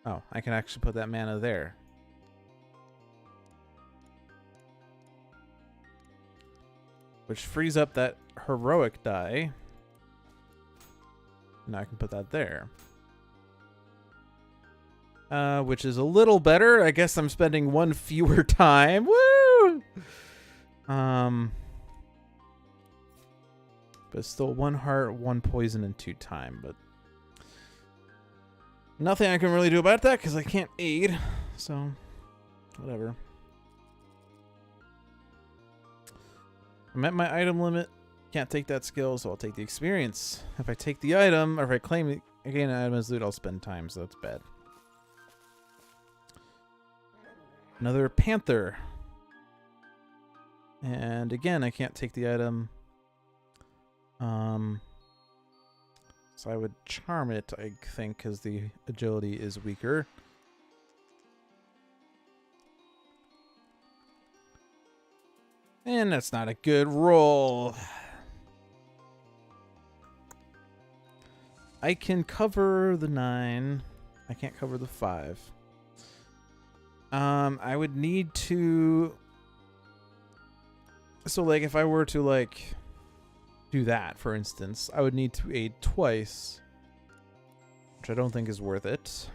oh, I can actually put that mana there. Which frees up that heroic die. Now I can put that there. Which is a little better. I guess I'm spending 1 fewer time. Woo! But still 1 heart, 1 poison, and 2 time. But Nothing I can really do about that because I can't aid. So, whatever. I'm at my item limit. Can't take that skill, so I'll take the experience. If I take the item, or if I claim it, again, an item as loot, I'll spend time, so that's bad. Another Panther. And again, I can't take the item. So I would charm it, I think, because the agility is weaker. And that's not a good roll. I can cover the 9. I can't cover the 5. I would need to... So, like, if I were to, like, do that, for instance, I would need to aid twice, which I don't think is worth it.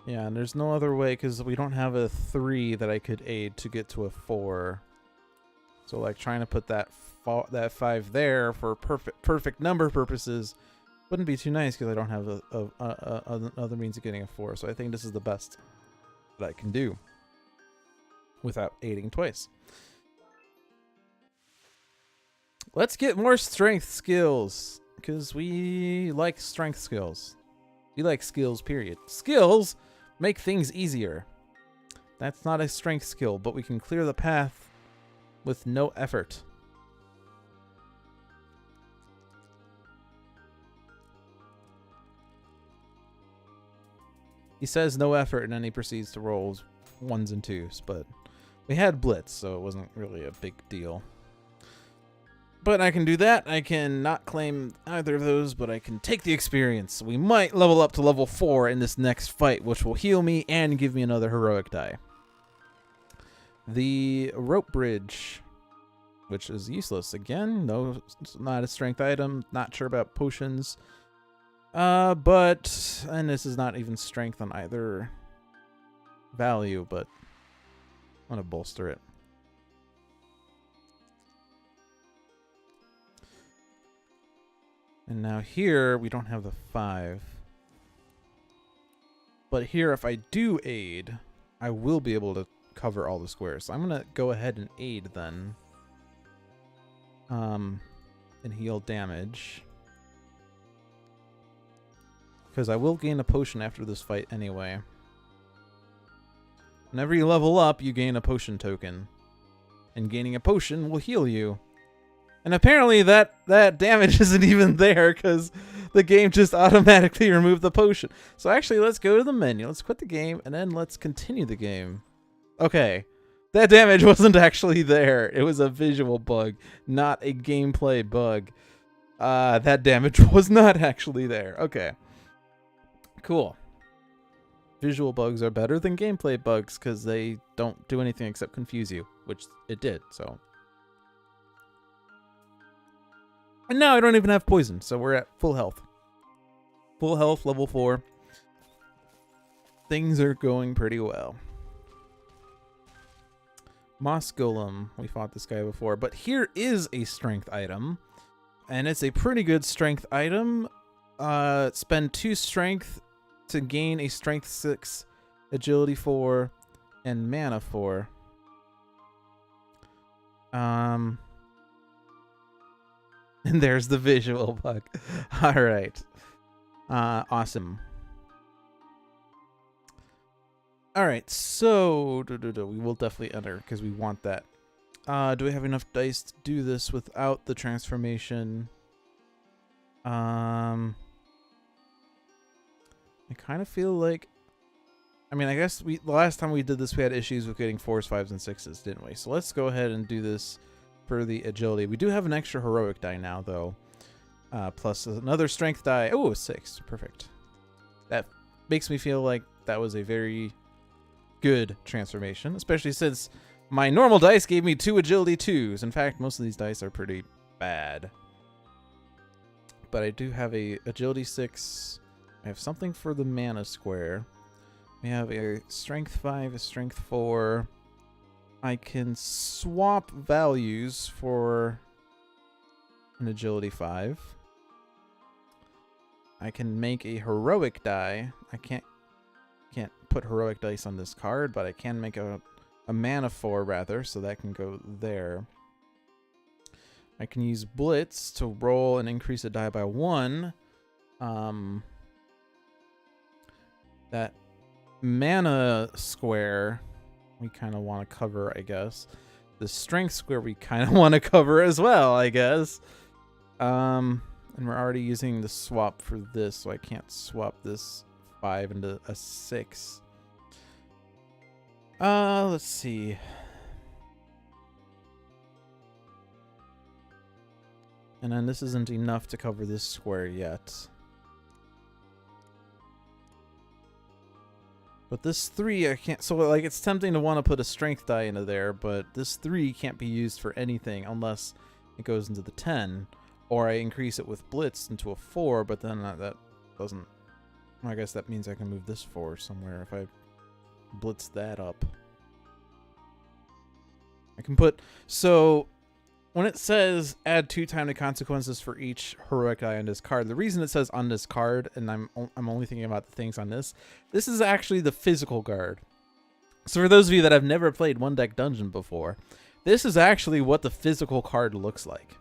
Yeah, and there's no other way because we don't have a 3 that I could aid to get to a 4. So, like, trying to put that 5 there for perfect number purposes wouldn't be too nice because I don't have other means of getting a 4. So I think this is the best that I can do without aiding twice. Let's get more strength skills because we like strength skills. We like skills, period. Skills make things easier. That's not a strength skill, but we can clear the path with no effort. He says no effort, and then he proceeds to roll 1s and 2s, but we had Blitz, so it wasn't really a big deal. But I can do that. I can not claim either of those, but I can take the experience. We might level up to level 4 in this next fight, which will heal me and give me another heroic die. The rope bridge, which is useless. Again, no, it's not a strength item. Not sure about potions. And this is not even strength on either value, but I'm gonna bolster it. And now here, we don't have the 5. But here, if I do aid, I will be able to cover all the squares. So I'm going to go ahead and aid then. And heal damage. Because I will gain a potion after this fight anyway. Whenever you level up, you gain a potion token. And gaining a potion will heal you. And apparently that damage isn't even there because the game just automatically removed the potion. So actually, let's go to the menu. Let's quit the game, and then let's continue the game. Okay. That damage wasn't actually there. It was a visual bug, not a gameplay bug. That damage was not actually there. Okay. Cool. Visual bugs are better than gameplay bugs because they don't do anything except confuse you, which it did, so... And now I don't even have poison, so we're at full health. Full health, level 4. Things are going pretty well. Moss Golem. We fought this guy before, but here is a strength item. And it's a pretty good strength item. Spend 2 strength to gain a strength 6, agility 4, and mana 4. And there's the visual bug. All right. Awesome. All right. So we will definitely enter because we want that. Do we have enough dice to do this without the transformation? I kind of feel like... I mean, I guess the last time we did this, we had issues with getting 4s, 5s, and 6s, didn't we? So let's go ahead and do this for the agility. We do have an extra heroic die now, though. Plus another strength die. Oh, 6. Perfect. That makes me feel like that was a very good transformation, especially since my normal dice gave me 2 agility 2s. In fact, most of these dice are pretty bad. But I do have a agility 6. I have something for the mana square. We have a strength 5, a strength 4. I can swap values for an agility 5. I can make a heroic die. I can't put heroic dice on this card, but I can make a mana 4 rather, so that can go there. I can use Blitz to roll and increase a die by 1. That mana square we kind of want to cover, I guess. The strength square we kind of want to cover as well, I guess. And we're already using the swap for this, so I can't swap this 5 into a 6. Let's see. And then this isn't enough to cover this square yet. But this 3, I can't... So, like, it's tempting to want to put a strength die into there, but this 3 can't be used for anything unless it goes into the 10. Or I increase it with Blitz into a 4, but then that doesn't... I guess that means I can move this 4 somewhere if I Blitz that up. I can put... So... When it says add 2 times the consequences for each heroic die on this card, the reason it says on this card, and I'm only thinking about the things on this is actually the physical card. So for those of you that have never played One Deck Dungeon before, this is actually what the physical card looks like.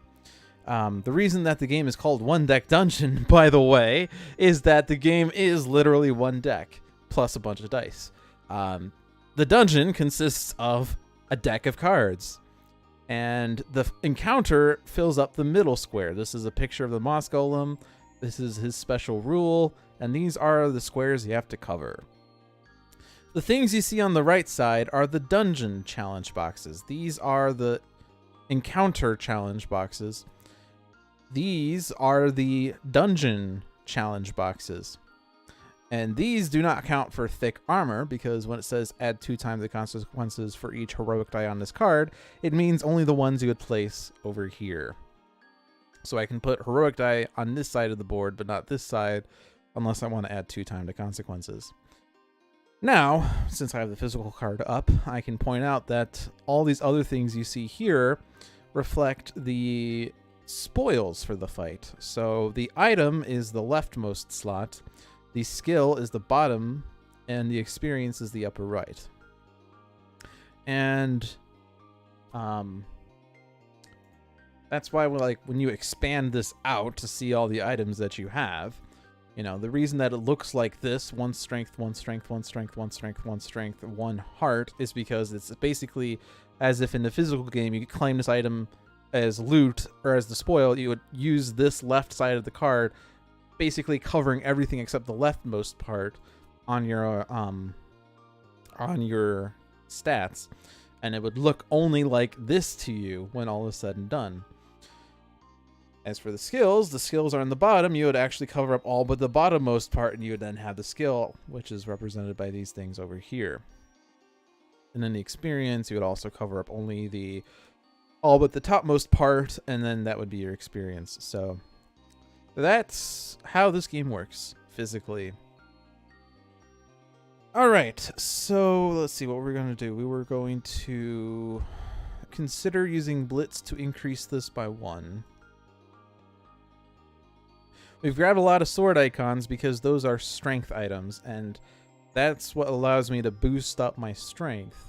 The reason that the game is called One Deck Dungeon, by the way, is that the game is literally one deck plus a bunch of dice. The dungeon consists of a deck of cards. And the encounter fills up the middle square. This is a picture of the Moss Golem. This is his special rule. And these are the squares you have to cover. The things you see on the right side are the dungeon challenge boxes. These are the encounter challenge boxes. These are the dungeon challenge boxes. And these do not count for thick armor, because when it says add 2 times the consequences for each heroic die on this card, it means only the ones you would place over here. So I can put heroic die on this side of the board, but not this side, unless I want to add 2 times the consequences. Now, since I have the physical card up, I can point out that all these other things you see here reflect the spoils for the fight. So the item is the leftmost slot, the skill is the bottom, and the experience is the upper right. And that's why when you expand this out to see all the items that you have, you know, the reason that it looks like this, 1 strength, 1 strength, 1 strength, 1 strength, 1 strength, 1 heart, is because it's basically as if in the physical game you could claim this item as loot or as the spoil. You would use this left side of the card, basically covering everything except the leftmost part on your stats, and it would look only like this to you when all is said and done. As for the skills are in the bottom. You would actually cover up all but the bottommost part, and you would then have the skill, which is represented by these things over here. And then the experience, you would also cover up only the all but the topmost part, and then that would be your experience. So that's how this game works physically. All right, so let's see what we're going to do. We were going to consider using Blitz to increase this by 1. We've grabbed a lot of sword icons because those are strength items, and that's what allows me to boost up my strength.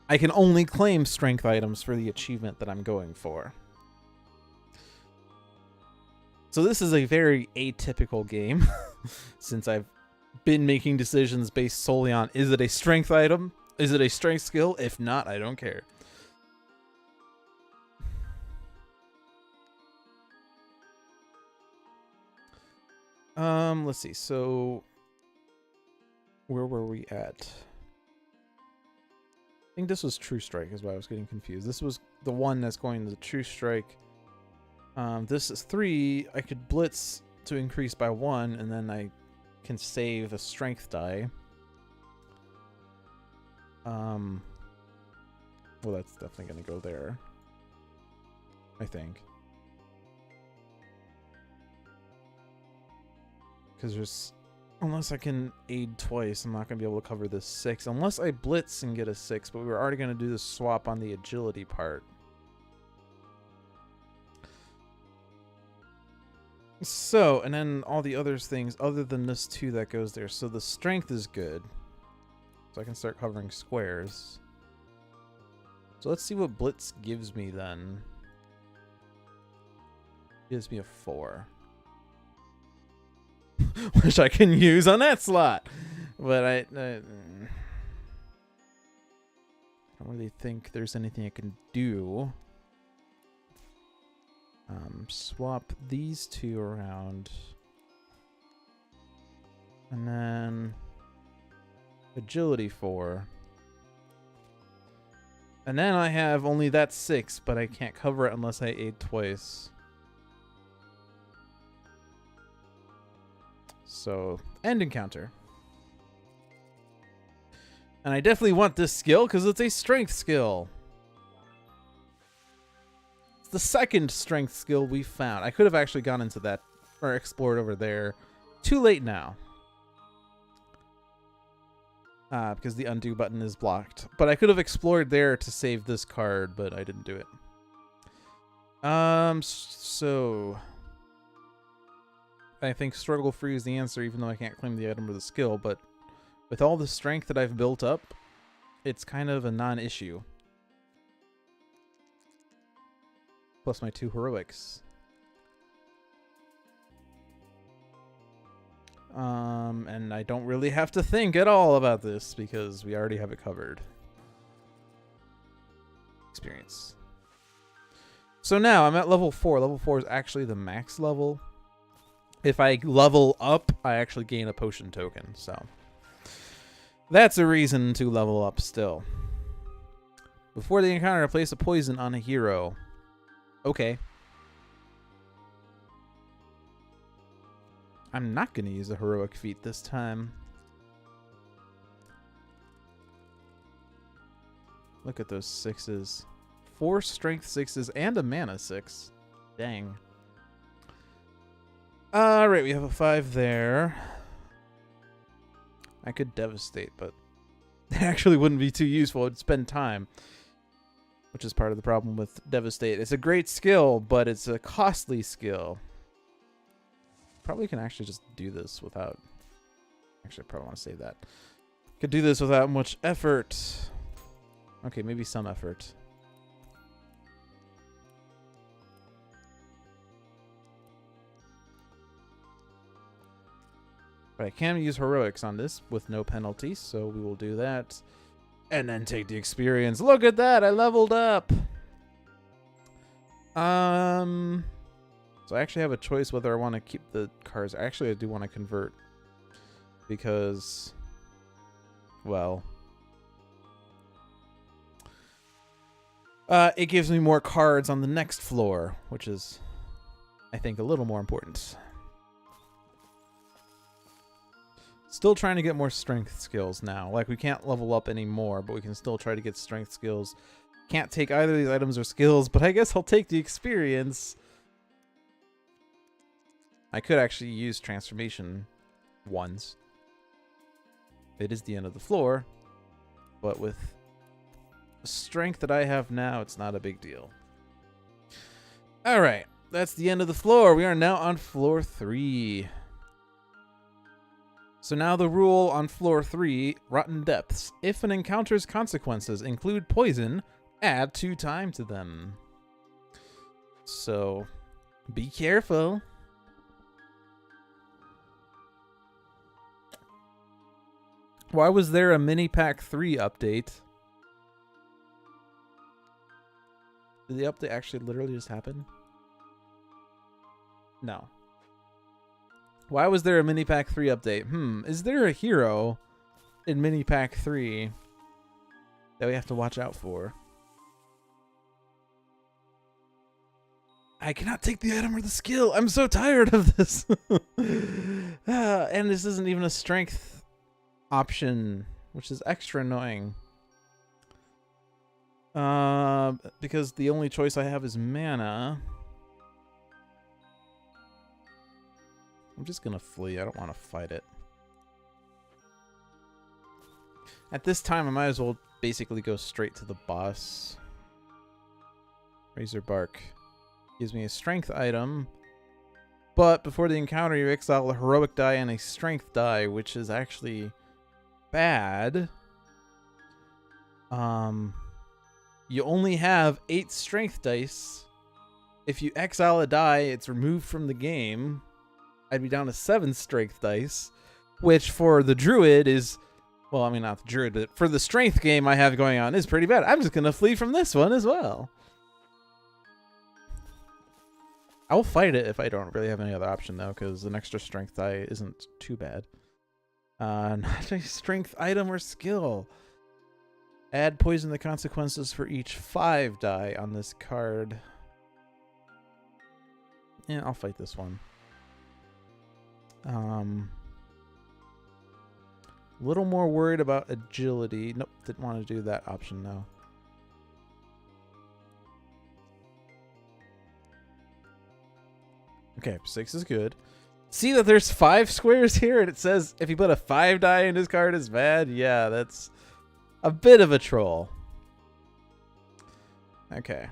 I can only claim strength items for the achievement that I'm going for. So this is a very atypical game, since I've been making decisions based solely on, is it a strength item? Is it a strength skill? If not, I don't care. Let's see. So where were we at? I think this was True Strike is why I was getting confused. This was the one that's going to the True Strike. This is 3. I could Blitz to increase by 1, and then I can save a strength die. Well, that's definitely going to go there, I think. Because there's... Unless I can aid twice, I'm not going to be able to cover this 6. Unless I blitz and get a 6, but we were already going to do the swap on the agility part. So, and then all the other things other than this 2 that goes there. So the strength is good. So I can start covering squares. So let's see what blitz gives me then. Gives me a 4. Which I can use on that slot. But I don't really think there's anything I can do. Swap these 2 around. And then agility 4. And then I have only that 6, but I can't cover it unless I aid twice. So, end encounter. And I definitely want this skill because it's a strength skill. It's the second strength skill we found. I could have actually gone into that or explored over there. Too late now. Because the undo button is blocked. But I could have explored there to save this card, but I didn't do it. So I think struggle free is the answer, even though I can't claim the item or the skill, but with all the strength that I've built up, it's kind of a non-issue. Plus my 2 heroics. And I don't really have to think at all about this because we already have it covered. Experience. So now I'm at level 4. Level 4 is actually the max level. If I level up, I actually gain a potion token, so that's a reason to level up still. Before the encounter, place a poison on a hero. Okay. I'm not going to use a heroic feat this time. Look at those 6s. 4 strength 6s and a mana 6. Dang. Alright, we have a 5 there. I could devastate, but it actually wouldn't be too useful. It'd spend time. Which is part of the problem with devastate. It's a great skill, but it's a costly skill. Probably can actually just do this without... Actually, I probably want to save that. Could do this without much effort. Okay, maybe some effort. But I can use heroics on this with no penalty, so we will do that. And then take the experience. Look at that! I leveled up! So I actually have a choice whether I want to keep the cards. Actually, I do want to convert. Because... well... it gives me more cards on the next floor, which is, I think, a little more important. Still trying to get more strength skills now. Like, we can't level up anymore, but we can still try to get strength skills. Can't take either of these items or skills, but I guess I'll take the experience. I could actually use transformation once. It is the end of the floor, but with the strength that I have now, it's not a big deal. Alright, that's the end of the floor. We are now on floor 3. So now the rule on floor 3, Rotten Depths. If an encounter's consequences include poison, add 2 time to them. So, be careful. Why was there a Mini Pack 3 update? Did the update actually literally just happen? No. Why was there a Mini Pack 3 update? Is there a hero in Mini Pack 3 that we have to watch out for? I cannot take the item or the skill. I'm so tired of this. And this isn't even a strength option, which is extra annoying. Because the only choice I have is mana. I'm just gonna flee. I don't want to fight it. At this time, I might as well basically go straight to the boss. Razor Bark gives me a strength item, but before the encounter, you exile a heroic die and a strength die, which is actually bad. You only have 8 strength dice. If you exile a die, it's removed from the game. I'd be down to 7 strength dice, which for the druid is, well, I mean, not the druid, but for the strength game I have going on is pretty bad. I'm just going to flee from this one as well. I will fight it if I don't really have any other option, though, because an extra strength die isn't too bad. Not a strength item or skill. Add poison to consequences for each 5 die on this card. Yeah, I'll fight this one. A little more worried about agility. Nope, didn't want to do that option now. Okay, 6 is good. See that there's 5 squares here, and it says if you put a 5 die in this card, it's bad. Yeah, that's a bit of a troll. Okay.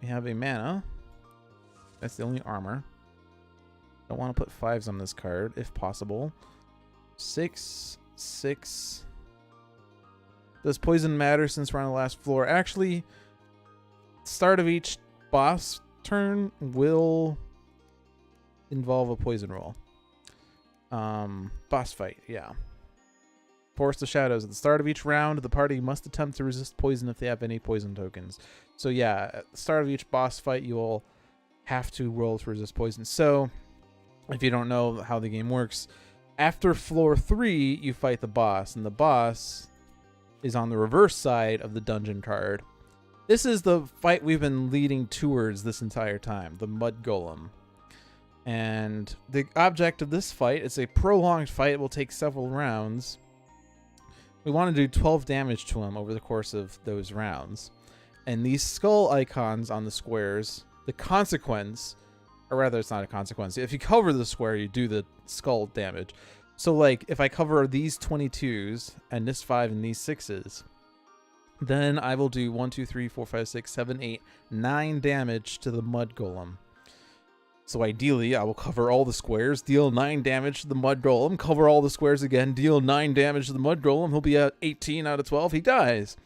We have a mana. That's the only armor. Don't want to put 5s on this card, if possible. 6, 6. Does poison matter since we're on the last floor? Actually, start of each boss turn will involve a poison roll. Boss fight, yeah. Forest of Shadows. At the start of each round, the party must attempt to resist poison if they have any poison tokens. So yeah, at the start of each boss fight, you will have to roll to resist poison. So, if you don't know how the game works, after floor 3, you fight the boss, and the boss is on the reverse side of the dungeon card. This is the fight we've been leading towards this entire time, the Mud Golem. And the object of this fight is a prolonged fight. It will take several rounds. We want to do 12 damage to him over the course of those rounds. And these skull icons on the squares, the consequence, or rather it's not a consequence. If you cover the square, you do the skull damage. So like if I cover these 22s and this 5 and these 6s, then I will do 1, 2, 3, 4, 5, 6, 7, 8, 9 damage to the Mud Golem. So ideally, I will cover all the squares, deal 9 damage to the Mud Golem, cover all the squares again, deal 9 damage to the Mud Golem. He'll be at 18 out of 12. He dies.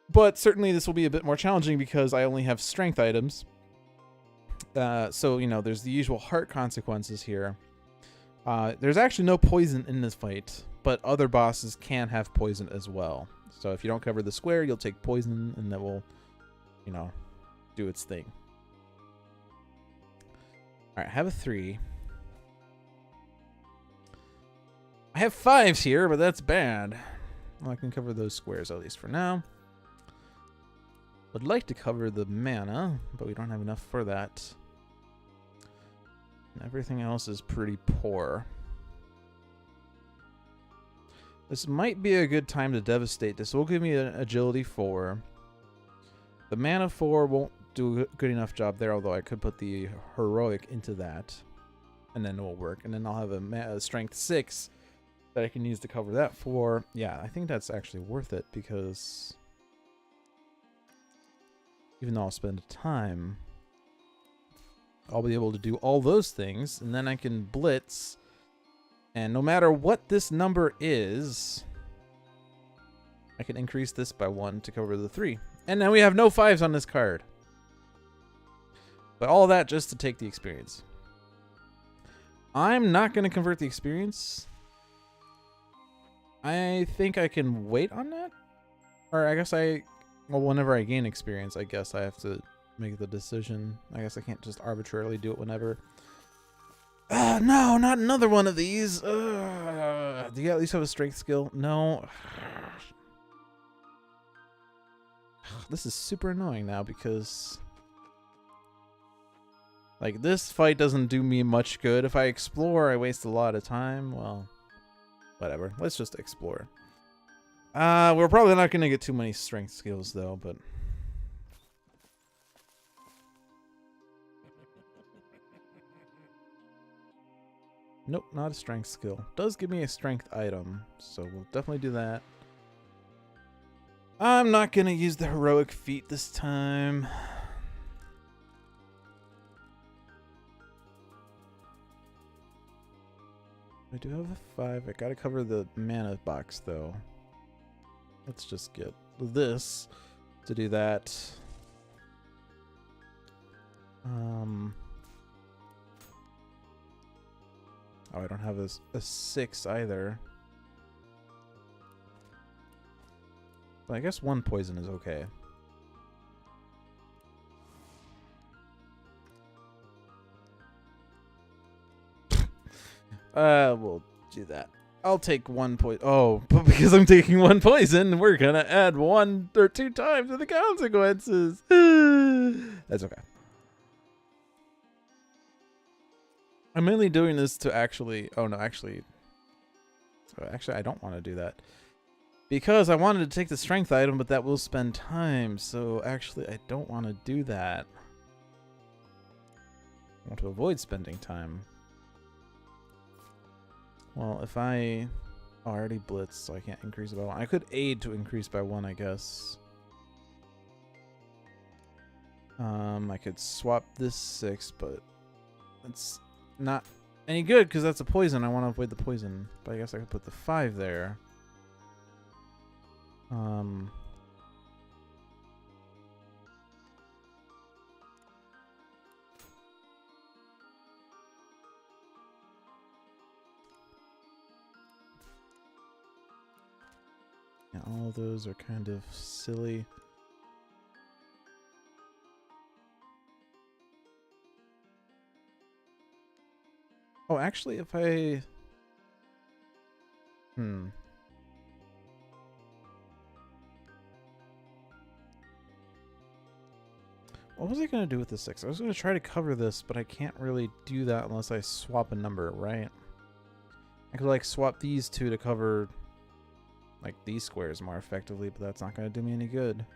But certainly this will be a bit more challenging because I only have strength items. So, you know, there's the usual heart consequences here. There's actually no poison in this fight, but other bosses can have poison as well. So if you don't cover the square, you'll take poison, and that will, you know, do its thing. Alright, I have a 3. I have 5s here, but that's bad. Well, I can cover those squares at least for now. Would like to cover the mana, but we don't have enough for that. And everything else is pretty poor. This might be a good time to devastate. This will give me an agility 4. The mana 4 won't do a good enough job there, although I could put the heroic into that, and then it will work. And then I'll have a strength 6 that I can use to cover that 4. Yeah, I think that's actually worth it, because even though I'll spend time, I'll be able to do all those things, and then I can blitz, and no matter what this number is, I can increase this by 1 to cover the 3. And now we have no 5s on this card. But all that just to take the experience. I'm not going to convert the experience. I think I can wait on that. Or I guess well, whenever I gain experience, I guess I have to make the decision. I guess I can't just arbitrarily do it whenever. No, not another one of these. Do you at least have a strength skill? No. This is super annoying now because, like, this fight doesn't do me much good. If I explore, I waste a lot of time. Well, whatever. Let's just explore. We're probably not going to get too many strength skills, though, but Nope, not a strength skill. Does give me a strength item, so we'll definitely do that. I'm not gonna use the heroic feat this time. I do have a 5. I gotta cover the mana box though. Let's just get this to do that. Oh, I don't have a 6 either. But I guess 1 poison is okay. We'll do that. I'll take 1 poison. Oh, but because I'm taking 1 poison, we're gonna add 1 or 2 times to the consequences. That's okay. I'm mainly doing this to actually... Oh, no, actually... Actually, I don't want to do that. Because I wanted to take the strength item, but that will spend time. So, actually, I don't want to do that. I want to avoid spending time. Well, if I... Oh, I already blitzed, so I can't increase it by 1. I could aid to increase by 1, I guess. I could swap this 6, but... It's not any good, because that's a poison. I want to avoid the poison. But I guess I could put the 5 there. Yeah, all of those are kind of silly. Oh, actually, if I... What was I going to do with the 6? I was going to try to cover this, but I can't really do that unless I swap a number, right? I could, like, swap these 2 to cover, like, these squares more effectively, but that's not going to do me any good.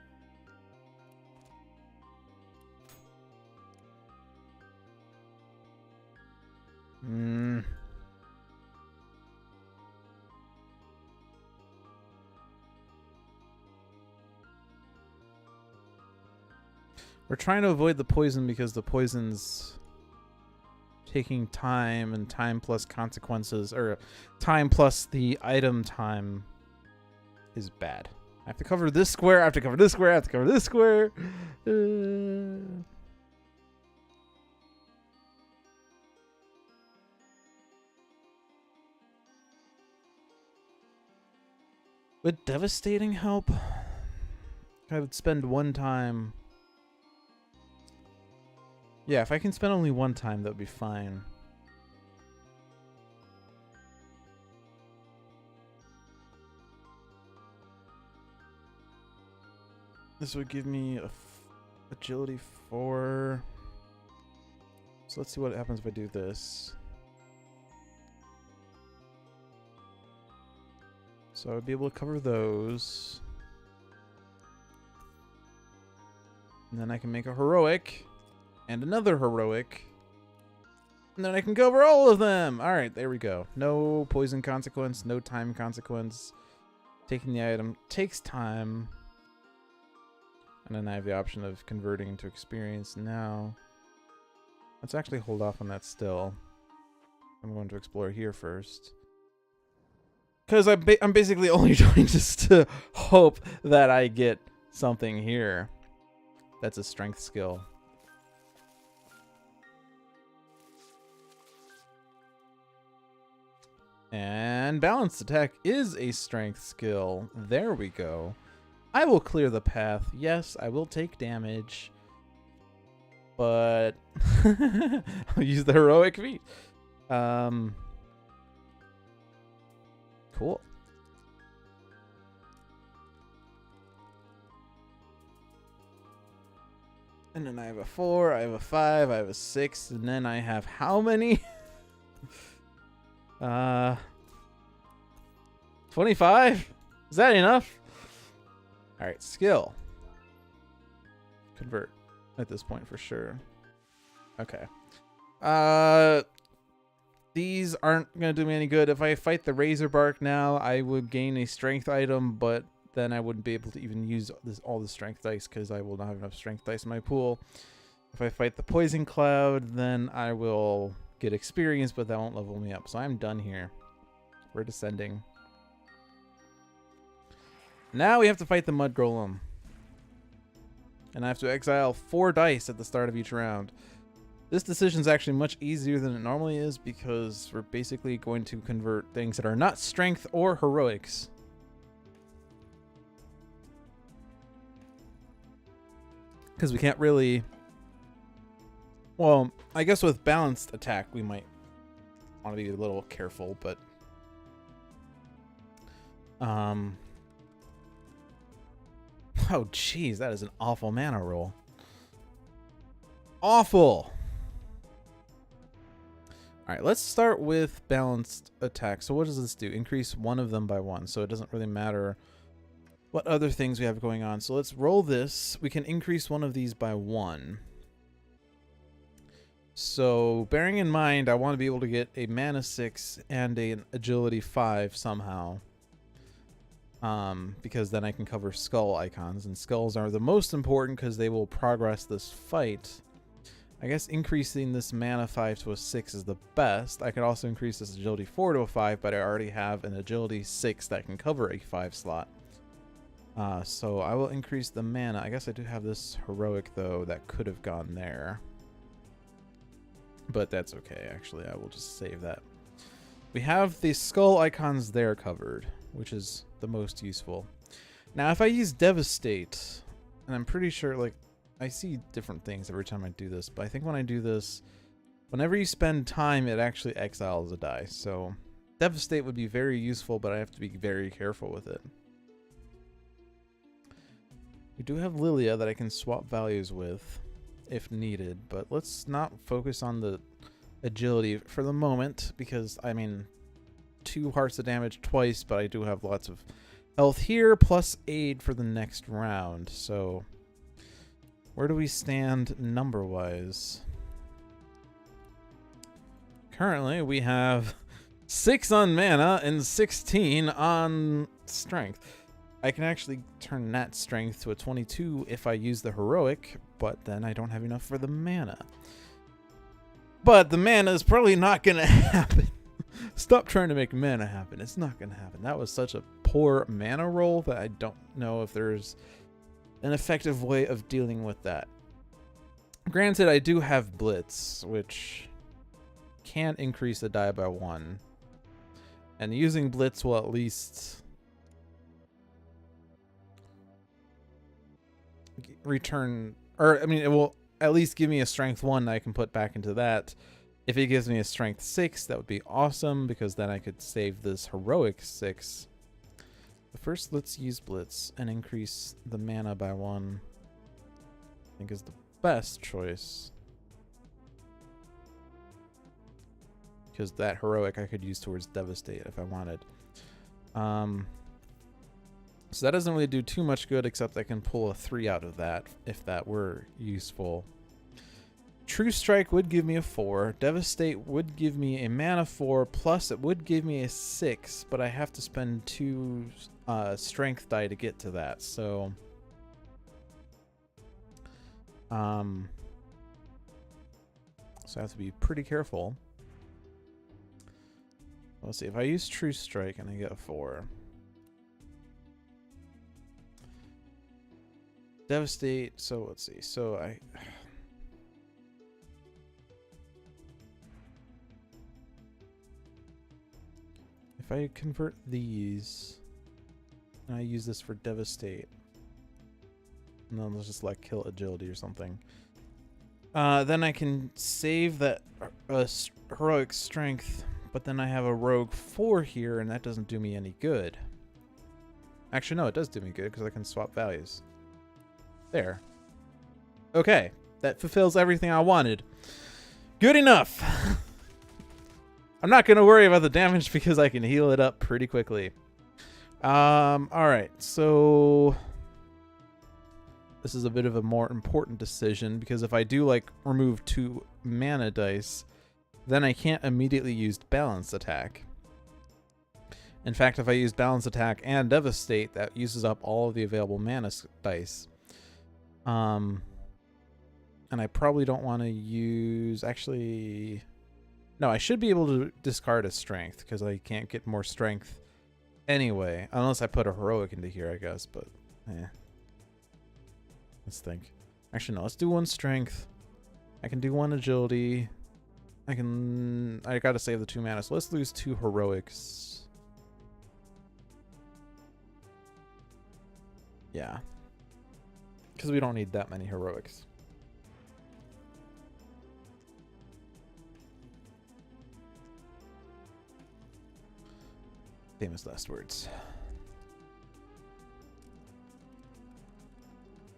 We're trying to avoid the poison because the poison's taking time, and time plus consequences, or time plus the item time is bad. I have to cover this square, I have to cover this square, I have to cover this square. Would devastating help? I would spend 1 time. Yeah, if I can spend only 1 time, that would be fine. This would give me agility 4. So let's see what happens if I do this. So I would be able to cover those. And then I can make a heroic. And another heroic. And then I can cover all of them. Alright, there we go. No poison consequence, no time consequence. Taking the item takes time. And then I have the option of converting into experience now. Let's actually hold off on that still. I'm going to explore here first. Because I'm basically only doing this to hope that I get something here. That's a strength skill. And balanced attack is a strength skill. There we go. I will clear the path. Yes, I will take damage. But I'll use the heroic feat. Cool. And then I have a 4, I have a 5, I have a 6, and then I have how many? 25? Is that enough? Alright, skill. Convert at this point for sure. Okay. these aren't going to do me any good. If I fight the Razorbark now, I would gain a strength item, but then I wouldn't be able to even use all the strength dice because I will not have enough strength dice in my pool. If I fight the Poison Cloud, then I will get experience, but that won't level me up. So I'm done here. We're descending. Now we have to fight the Mud Golem. And I have to exile 4 dice at the start of each round. This decision is actually much easier than it normally is because we're basically going to convert things that are not strength or heroics. Because we can't really... Well, I guess with balanced attack we might want to be a little careful, but... Oh, jeez, that is an awful mana roll. Awful! Alright, let's start with balanced attack. So what does this do? Increase one of them by 1, so it doesn't really matter what other things we have going on. So let's roll this. We can increase one of these by 1. So bearing in mind, I want to be able to get a mana 6 and an agility 5 somehow. Because then I can cover skull icons, and skulls are the most important because they will progress this fight. I guess increasing this mana 5 to a 6 is the best. I could also increase this agility 4 to a 5, but I already have an agility 6 that can cover a 5 slot. So I will increase the mana. I guess I do have this heroic, though, that could have gone there. But that's okay, actually. I will just save that. We have the skull icons there covered, which is the most useful. Now, if I use Devastate, and I'm pretty sure, like, I see different things every time I do this, but I think when I do this, whenever you spend time, it actually exiles a die. So Devastate would be very useful, but I have to be very careful with it. We do have Lilia that I can swap values with if needed, but let's not focus on the agility for the moment because, I mean, 2 hearts of damage twice, but I do have lots of health here, plus aid for the next round. So where do we stand number-wise? Currently, we have 6 on mana and 16 on strength. I can actually turn that strength to a 22 if I use the heroic, but then I don't have enough for the mana. But the mana is probably not going to happen. Stop trying to make mana happen. It's not going to happen. That was such a poor mana roll that I don't know if there's an effective way of dealing with that. Granted, I do have Blitz, which can increase the die by 1. And using Blitz will at least return, or I mean, it will at least give me a strength 1 that I can put back into that. If it gives me a strength 6, that would be awesome because then I could save this heroic 6. But first, let's use Blitz and increase the mana by 1. I think is the best choice. Because that heroic I could use towards Devastate if I wanted. So that doesn't really do too much good, except I can pull a 3 out of that if that were useful. True Strike would give me a 4. Devastate would give me a mana 4, plus it would give me a 6, but I have to spend 2 strength die to get to that, so... so I have to be pretty careful. Let's see, if I use True Strike and I get a 4... Devastate, so let's see, so if I convert these, and I use this for Devastate, and then let's just like kill Agility or something, then I can save that heroic strength, but then I have a rogue 4 here, and that doesn't do me any good. Actually, no, it does do me good because I can swap values. There. Okay, that fulfills everything I wanted. Good enough. I'm not going to worry about the damage because I can heal it up pretty quickly. Alright, so this is a bit of a more important decision because if I do like remove 2 mana dice, then I can't immediately use balanced attack. In fact, if I use balanced attack and devastate, that uses up all of the available mana dice. And I probably don't want to use... Actually... No, I should be able to discard a strength, because I can't get more strength anyway. Unless I put a heroic into here, I guess, but... Let's think. Actually, no, let's do one strength. I can do one agility. I gotta save the 2 mana, so let's lose 2 heroics. Yeah. Because we don't need that many heroics. Famous last words.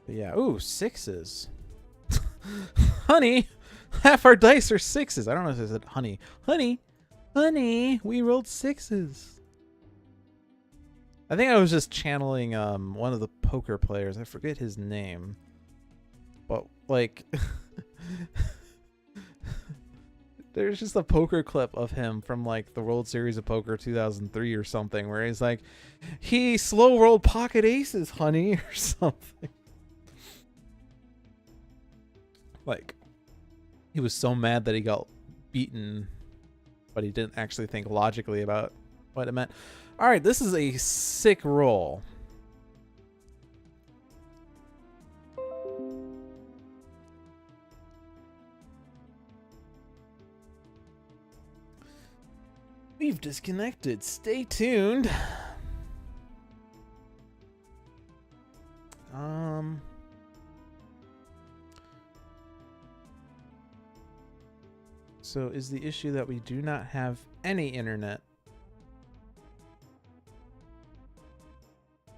But yeah, ooh, 6s. Honey, half our dice are 6s. I don't know if I said honey. Honey, we rolled 6s. I think I was just channeling one of the poker players. I forget his name. But like there's just a poker clip of him from like the World Series of Poker 2003 or something where he's like, he slow rolled pocket aces, honey, or something. Like, he was so mad that he got beaten, but he didn't actually think logically about what it meant. All right, this is a sick roll. We've disconnected. Stay tuned. So is the issue that we do not have any internet?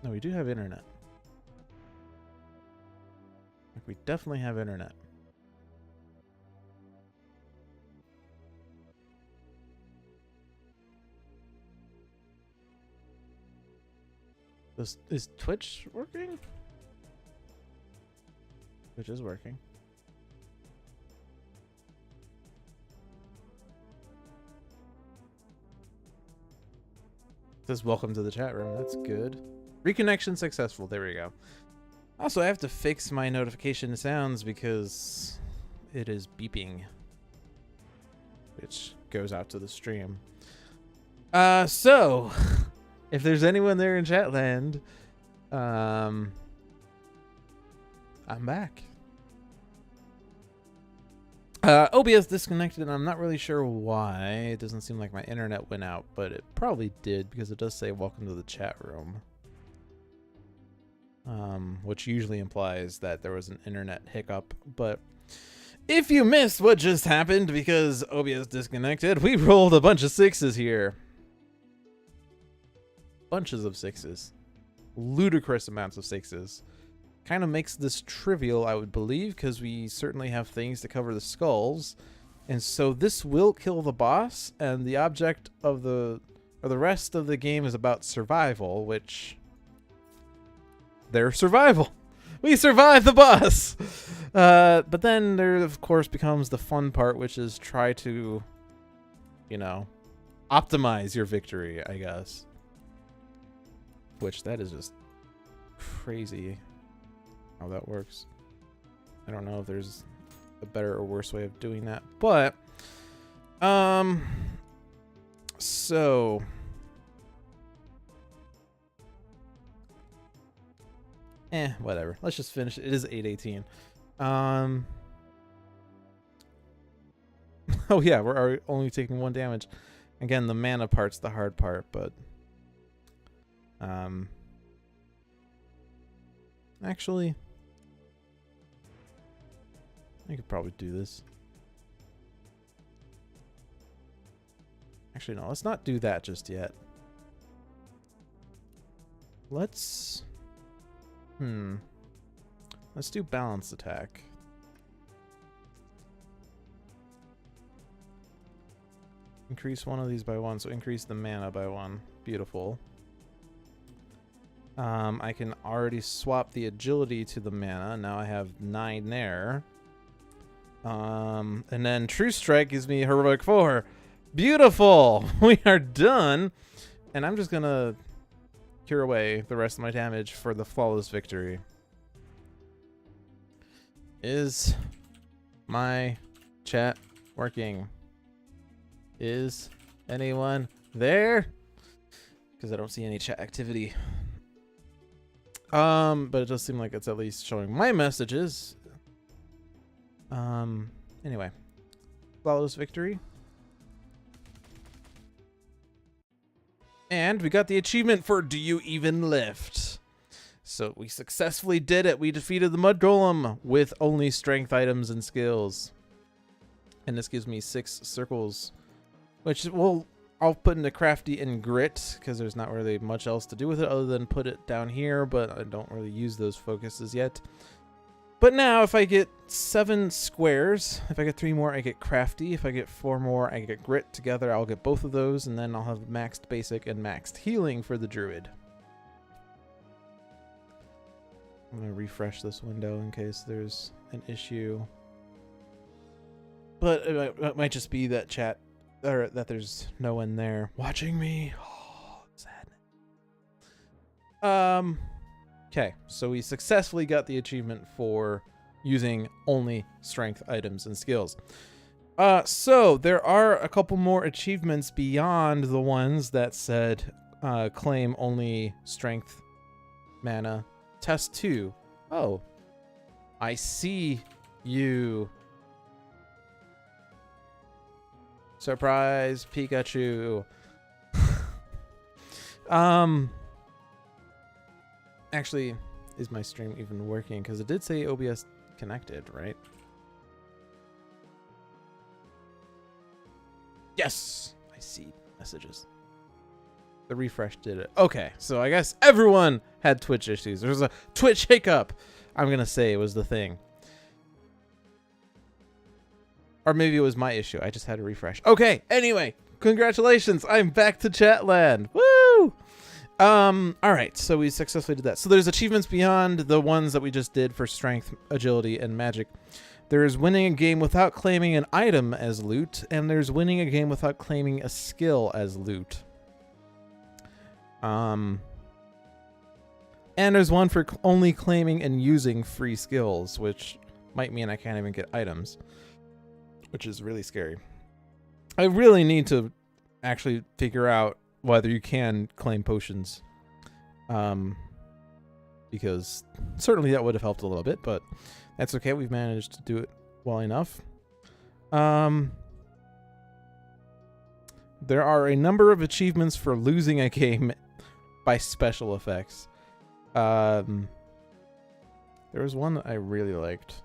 No, we do have internet. Like, we definitely have internet. Is Twitch working? Twitch is working. It says welcome to the chat room. That's good. Reconnection successful. There we go. Also, I have to fix my notification sounds because it is beeping, which goes out to the stream. So if there's anyone there in Chatland, I'm back. OBS disconnected, and I'm not really sure why. It doesn't seem like my internet went out, but it probably did because it does say welcome to the chat room. Which usually implies that there was an internet hiccup. But if you missed what just happened because OBS disconnected, we rolled a bunch of 6s here. Bunches of 6s. Ludicrous amounts of 6s. Kind of makes this trivial, I would believe, because we certainly have things to cover the skulls. And so this will kill the boss, and the object of the rest of the game is about survival, which... Their survival. We survived the boss. But then there, of course, becomes the fun part, which is try to, you know, optimize your victory, I guess. Which that is just crazy how that works. I don't know if there's a better or worse way of doing that, but so whatever. Let's just finish it. It is 8:18. Oh yeah, we're only taking 1 damage. Again, the mana part's the hard part, but actually I could probably do this. Actually, no, let's not do that just yet. Let's do balanced attack. Increase one of these by 1, so increase the mana by 1. Beautiful. I can already swap the agility to the mana. Now I have 9 there. And then True Strike gives me Heroic 4. Beautiful! We are done. And I'm just gonna cure away the rest of my damage for the flawless victory. Is my chat working? Is anyone there? Because I don't see any chat activity. But it does seem like it's at least showing my messages. Anyway. Flawless victory. And we got the achievement for Do You Even Lift? So we successfully did it. We defeated the Mud Golem with only strength items and skills. And this gives me 6 circles, which I'll put into Crafty and Grit, because there's not really much else to do with it other than put it down here, but I don't really use those focuses yet. But now if I get 7 squares, if I get 3 more, I get Crafty. If I get 4 more, I get Grit. Together, I'll get both of those, and then I'll have maxed Basic and maxed Healing for the Druid. I'm going to refresh this window in case there's an issue. But it might just be that chat, or that there's no one there watching me. Oh, sad. Okay, so we successfully got the achievement for using only strength items and skills. So there are a couple more achievements beyond the ones that said claim only strength mana. Test 2. Oh, I see you. Surprise, Pikachu. Actually, is my stream even working? Because it did say OBS connected, right? Yes, I see messages. The refresh did it. Okay, so I guess everyone had Twitch issues. There was a Twitch hiccup. I'm gonna say it was the thing. Or maybe it was my issue. I just had to refresh. Okay, anyway, congratulations. I'm back to Chatland. Woo! Alright, so we successfully did that. So there's achievements beyond the ones that we just did for strength, agility, and magic. There's winning a game without claiming an item as loot, and there's winning a game without claiming a skill as loot. And there's one for only claiming and using free skills, which might mean I can't even get items, which is really scary. I really need to actually figure out whether you can claim potions, because certainly that would have helped a little bit, but that's okay. We've managed to do it well enough. There are a number of achievements for losing a game by special effects. There was one that I really liked.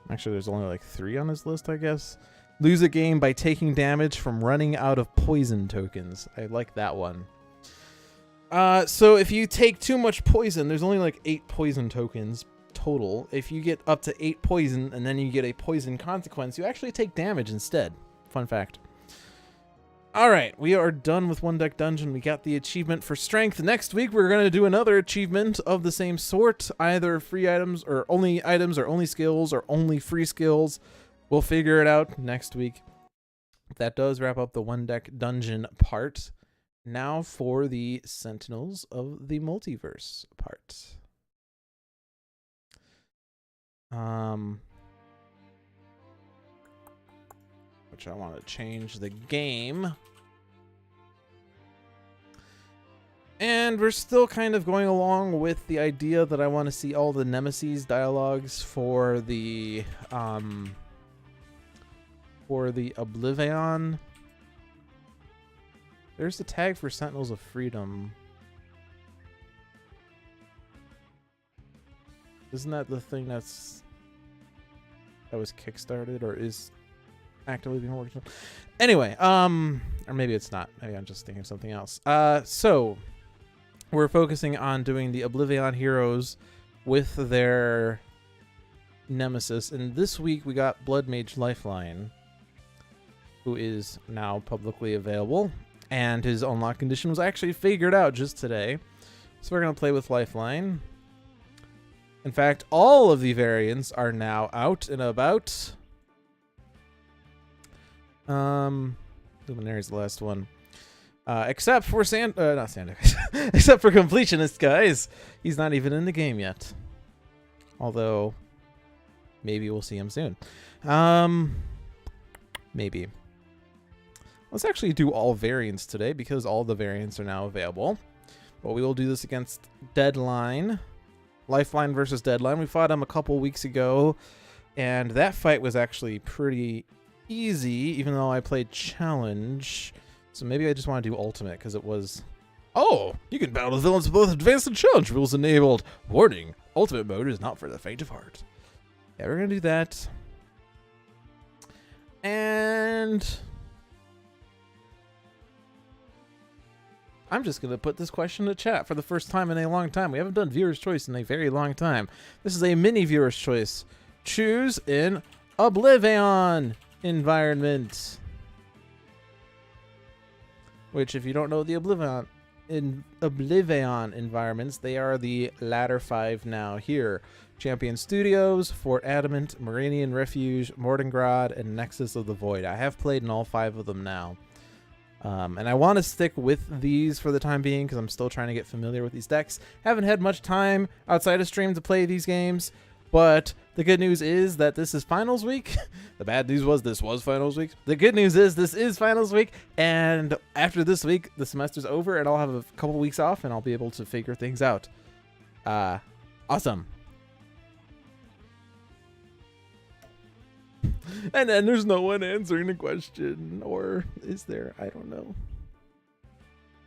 Actually, there's only like 3 on this list, I guess. Lose a game by taking damage from running out of poison tokens. I like that one. So if you take too much poison, there's only like 8 poison tokens total. If you get up to 8 poison and then you get a poison consequence, you actually take damage instead. Fun fact. Alright, we are done with One Deck Dungeon. We got the achievement for strength. Next week, we're going to do another achievement of the same sort. Either free items, or only skills, or only free skills. We'll figure it out next week. That does wrap up the One Deck Dungeon part. Now for the Sentinels of the Multiverse part. Which I want to change the game. And we're still kind of going along with the idea that I want to see all the Nemesis dialogues for the Oblivion. There's the tag for Sentinels of Freedom. Isn't that the thing that was kickstarted or is actively being worked on? Anyway, or maybe it's not. Maybe I'm just thinking of something else. So we're focusing on doing the Oblivion heroes with their nemesis, and this week we got Bloodmage Lifeline, who is now publicly available, and his unlock condition was actually figured out just today. So we're gonna play with Lifeline. In fact, all of the variants are now out and about. Luminary's the last one. Except for not Santa, except for Completionist, guys. He's not even in the game yet. Although, maybe we'll see him soon. Maybe. Let's actually do all variants today because all the variants are now available. But we will do this against Deadline. Lifeline versus Deadline. We fought him a couple weeks ago, and that fight was actually pretty easy, even though I played Challenge. So maybe I just want to do Ultimate because it was... Oh! You can battle the villains with both Advanced and Challenge rules enabled. Warning! Ultimate mode is not for the faint of heart. Yeah, we're going to do that. And... I'm just going to put this question to chat for the first time in a long time. We haven't done Viewer's Choice in a very long time. This is a mini Viewer's Choice. Choose an Oblivion environment. Which, if you don't know the Oblivion environments, they are the latter 5 now here. Champion Studios, Fort Adamant, Maerynian Refuge, Mordengrad, and Nexus of the Void. I have played in all 5 of them now. And I want to stick with these for the time being because I'm still trying to get familiar with these decks. Haven't had much time outside of stream to play these games, but the good news is that this is finals week. The bad news was this was finals week. The good news is this is finals week, and after this week, the semester's over, and I'll have a couple weeks off, and I'll be able to figure things out. Awesome. And then there's no one answering the question, or is there? I don't know.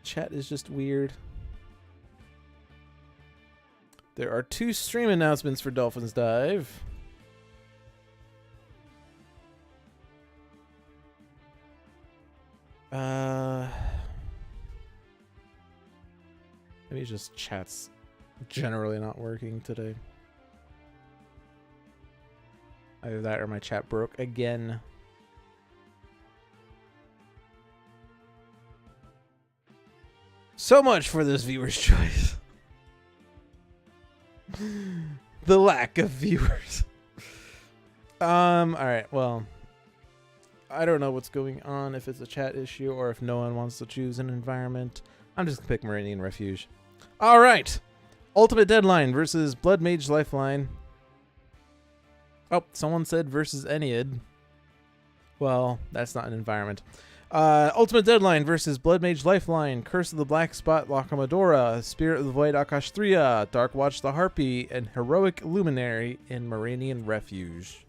Chat is just weird. There are 2 stream announcements for Dolphin's Dive. Maybe just chat's generally not working today. Either that or my chat broke again. So much for this viewer's choice. The lack of viewers. Alright, well. I don't know what's going on, if it's a chat issue or if no one wants to choose an environment. I'm just gonna pick Maerynian Refuge. Alright! Ultimate Deadline versus Bloodmage Lifeline. Oh, someone said versus Ennead. Well, that's not an environment. Ultimate Deadline versus Bloodmage Lifeline, Curse of the Black Spot La Comodora, Spirit of the Void Akash'Thirya, Dark Watch the Harpy, and Heroic Luminary in Maerynian Refuge.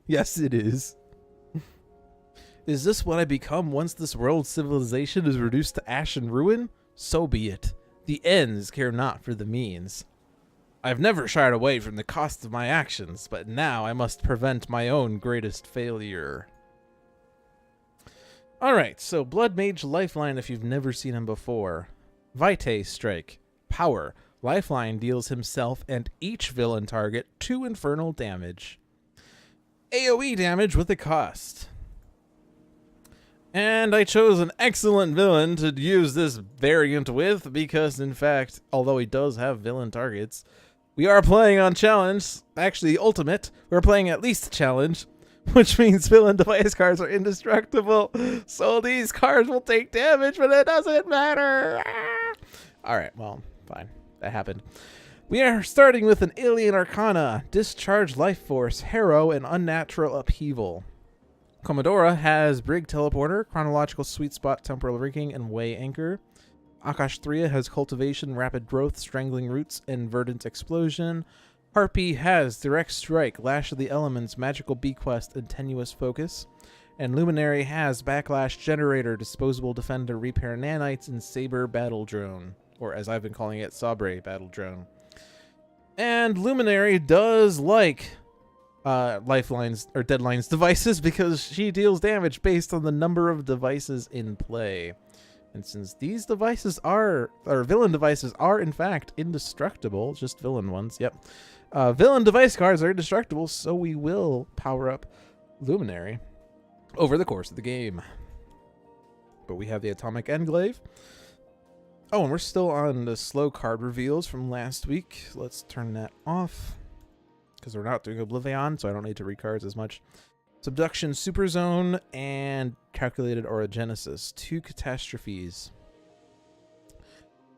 Yes, it is. Is this what I become once this world's civilization is reduced to ash and ruin? So be it. The ends care not for the means. I've never shied away from the cost of my actions, but now I must prevent my own greatest failure. Alright, so Bloodmage Lifeline if you've never seen him before. Vitae Strike. Power. Lifeline deals himself and each villain target 2 infernal damage. AoE damage with a cost. And I chose an excellent villain to use this variant with because, in fact, although he does have villain targets, we are playing on Challenge, actually Ultimate. We're playing at least Challenge, which means villain device cards are indestructible. So these cards will take damage, but it doesn't matter. Alright, well, fine. That happened. We are starting with an Alien Arcana, Discharge Life Force, Harrow, and Unnatural Upheaval. Comodora has Brig Teleporter, Chronological Sweet Spot, Temporal Rigging, and Way Anchor. Akash'Thirya has Cultivation, Rapid Growth, Strangling Roots, and Verdant Explosion. Harpy has Direct Strike, Lash of the Elements, Magical Bequest, and Tenuous Focus. And Luminary has Backlash Generator, Disposable Defender, Repair Nanites, and Saber Battle Drone. Or as I've been calling it, Sabre Battle Drone. And Luminary does like Lifelines or Deadline's devices because she deals damage based on the number of devices in play. And since these devices are, or villain devices are in fact indestructible, just villain ones, yep. Villain device cards are indestructible, so we will power up Luminary over the course of the game. But we have the Atomic Enclave, Oh, and we're still on the slow card reveals from last week. Let's turn that off because we're not doing Oblivion, so I don't need to read cards as much. Subduction, Super Zone, and Calculated Orogenesis. 2 catastrophes.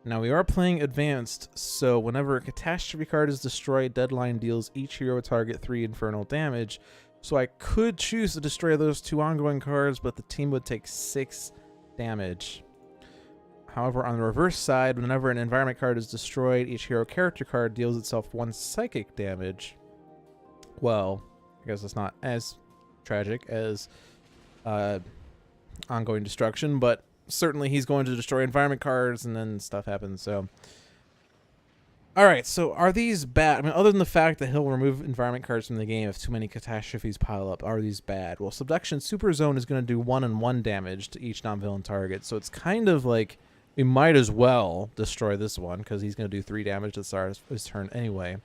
Now we are playing Advanced, so whenever a catastrophe card is destroyed, Deadline deals each hero target 3 infernal damage. So I could choose to destroy those 2 ongoing cards, but the team would take 6 damage. However, on the reverse side, whenever an environment card is destroyed, each hero character card deals itself 1 psychic damage. Well, I guess it's not as tragic as ongoing destruction, but certainly he's going to destroy environment cards and then stuff happens. So all right, so are these bad? I mean, other than the fact that he'll remove environment cards from the game if too many catastrophes pile up, are these bad? Well, Subduction Super Zone is going to do 1/1 damage to each non-villain target, so it's kind of like we might as well destroy this one because he's going to do 3 damage to start his turn anyway.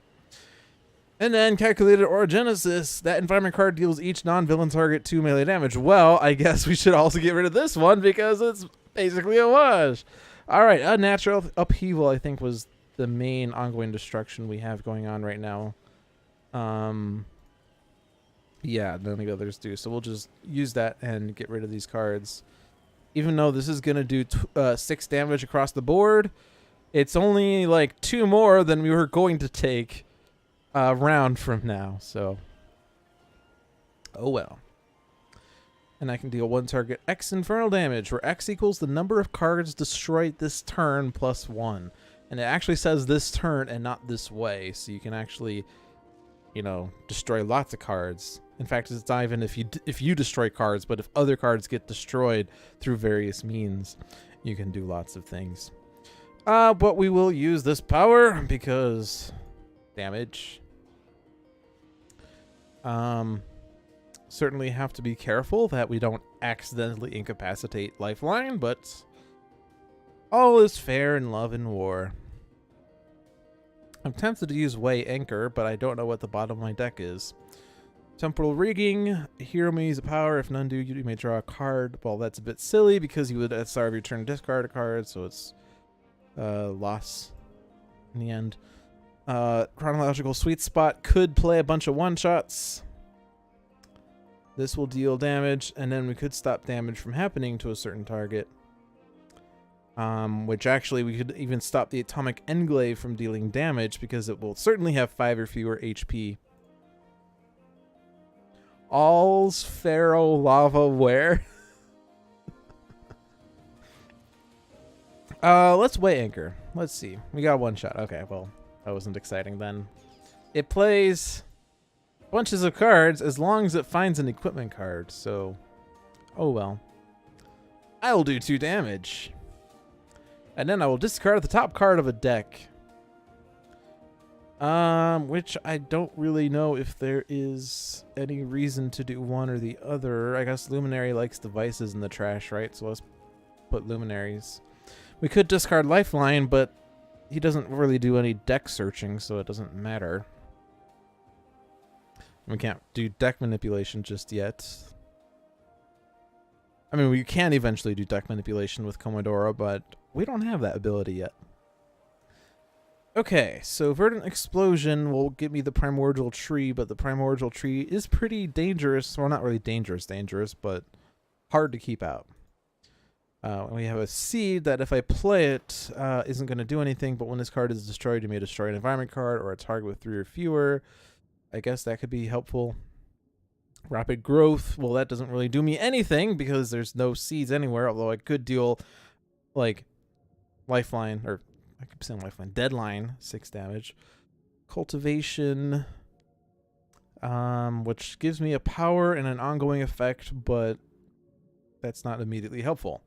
And then Calculated Orogenesis, that environment card deals each non-villain target 2 melee damage. Well, I guess we should also get rid of this one because it's basically a wash. All right, Unnatural Upheaval, I think, was the main ongoing destruction we have going on right now. Yeah, none of the others do. So we'll just use that and get rid of these cards. Even though this is going to do 6 damage across the board, it's only like 2 more than we were going to take a round from now. So, oh well. And I can deal 1 target X infernal damage, where X equals the number of cards destroyed this turn plus 1. And it actually says this turn and not this way, so you can actually, you know, destroy lots of cards. In fact, it's not even if you destroy cards, but if other cards get destroyed through various means, you can do lots of things. But we will use this power because damage. Certainly have to be careful that we don't accidentally incapacitate Lifeline, but all is fair in love and war. I'm tempted to use Way Anchor, but I don't know what the bottom of my deck is. Temporal Rigging. Hero may use a power. If none do, you may draw a card. Well, that's a bit silly because you would at the start of your turn discard a card, so it's loss in the end. Chronological Sweet Spot could play a bunch of one-shots. This will deal damage, and then we could stop damage from happening to a certain target. Which actually we could even stop the Atomic Englave from dealing damage because it will certainly have 5 or fewer HP. All's Pharaoh Lava where? Let's Way Anchor. Let's see. We got 1 shot. Okay, well, that wasn't exciting then. It plays bunches of cards as long as it finds an equipment card, so oh well. I'll do 2 damage. And then I will discard the top card of a deck. Which I don't really know if there is any reason to do one or the other. I guess Luminary likes devices in the trash, right? So let's put Luminaries. We could discard Lifeline, but he doesn't really do any deck searching, so it doesn't matter. We can't do deck manipulation just yet. I mean, we can eventually do deck manipulation with Comodora, but we don't have that ability yet. Okay, so Verdant Explosion will give me the Primordial Tree, but the Primordial Tree is pretty dangerous. Well, not really dangerous, but hard to keep out. We have a Seed that if I play it, isn't going to do anything, but when this card is destroyed, you may destroy an environment card or a target with 3 or fewer. I guess that could be helpful. Rapid Growth, well, that doesn't really do me anything because there's no seeds anywhere, although I could deal, like, Lifeline, or I keep saying Lifeline, Deadline, 6 damage. Cultivation, which gives me a power and an ongoing effect, but that's not immediately helpful.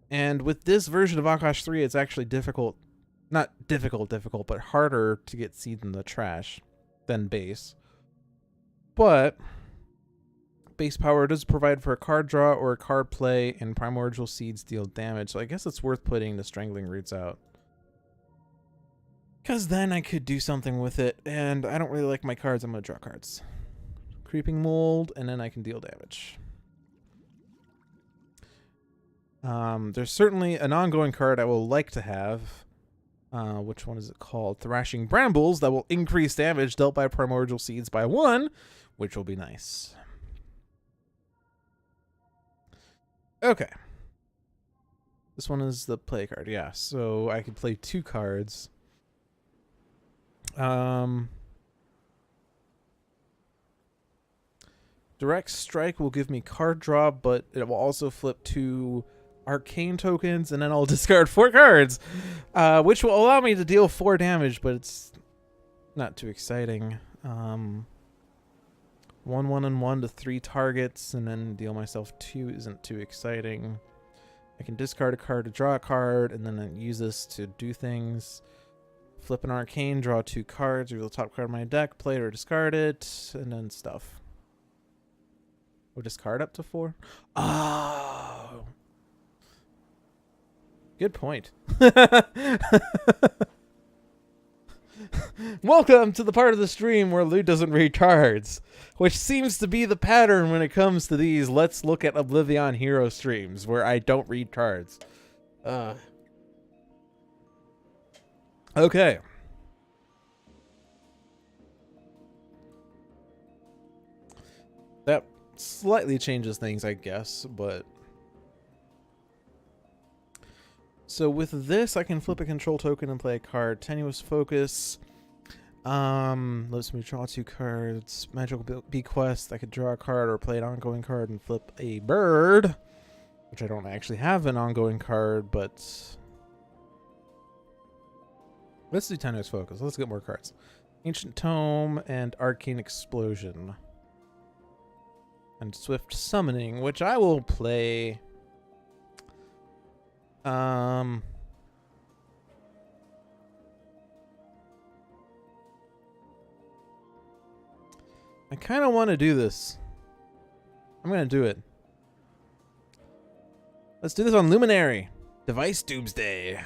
And with this version of Akash'Thirya, it's actually difficult, not difficult, but harder to get seeds in the trash than base. But base power does provide for a card draw or a card play, and Primordial Seeds deal damage, so I guess it's worth putting the Strangling Roots out. Because then I could do something with it, and I don't really like my cards. I'm going to draw cards. Creeping Mold, and then I can deal damage. There's certainly an ongoing card I will like to have. Which one is it called? Thrashing Brambles, that will increase damage dealt by Primordial Seeds by 1, which will be nice. Okay. This one is the play card, yeah. So I can play 2 cards. Direct Strike will give me card draw, but it will also flip 2 arcane tokens, and then I'll discard 4 cards, which will allow me to deal 4 damage, but it's not too exciting. 1, 1, and 1 to 3 targets, and then deal myself 2 isn't too exciting. I can discard a card to draw a card, and then use this to do things. Flip an arcane, draw 2 cards, reveal the top card of my deck, play it or discard it, and then stuff. Or discard up to 4? Oh! Good point. Welcome to the part of the stream where Lou doesn't read cards, which seems to be the pattern when it comes to these Let's Look at Oblivion Hero streams, where I don't read cards. Okay. That slightly changes things, I guess, but... So with this, I can flip a control token and play a card. Tenuous Focus. Lets me draw 2 cards. Magical Bequest. I could draw a card or play an ongoing card and flip a bird. Which I don't actually have an ongoing card, but... Let's do Tenuous Focus. Let's get more cards. Ancient Tome and Arcane Explosion. And Swift Summoning, which I will play... I kind of want to do this. I'm going to do it. Let's do this on Luminary. Device Doomsday.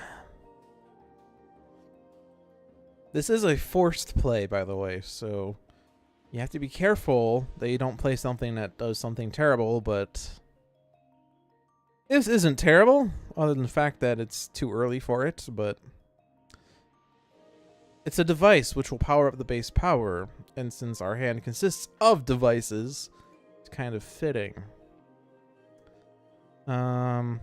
This is a forced play, by the way, so you have to be careful that you don't play something that does something terrible, but... This isn't terrible, other than the fact that it's too early for it, but... It's a device which will power up the base power, and since our hand consists of devices, it's kind of fitting. The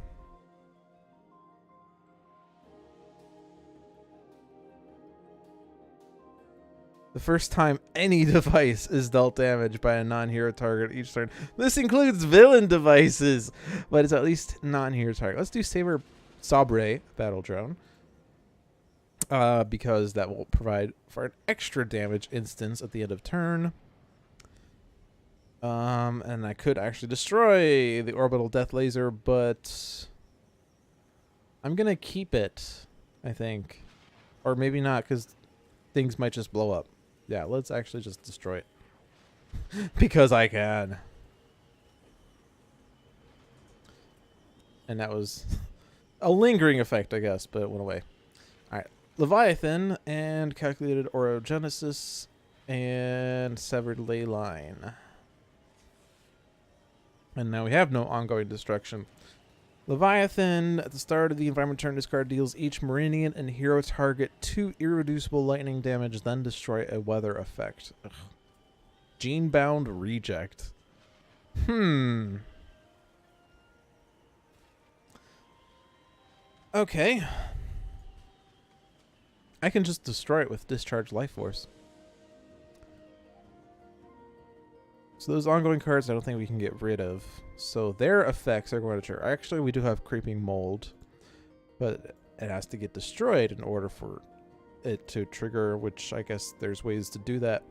first time any device is dealt damage by a non-hero target each turn. This includes villain devices, but it's at least non-hero target. Let's do Sabre Battle Drone. Because that will provide for an extra damage instance at the end of turn. And I could actually destroy the Orbital Death Laser, but I'm going to keep it, I think. Or maybe not, because things might just blow up. Yeah, let's actually just destroy it. Because I can. And that was a lingering effect, I guess, but it went away. Alright. Leviathan and Calculated Orogenesis and Severed Ley Line. And now we have no ongoing destruction. Leviathan, at the start of the environment turn, discard deals each Maerynian and hero target 2 irreducible lightning damage, then destroy a weather effect. Ugh. Gene-bound reject. Okay. I can just destroy it with Discharge Life Force. So those ongoing cards I don't think we can get rid of. So their effects are going to trigger. Actually, we do have Creeping Mold, but it has to get destroyed in order for it to trigger, which I guess there's ways to do that.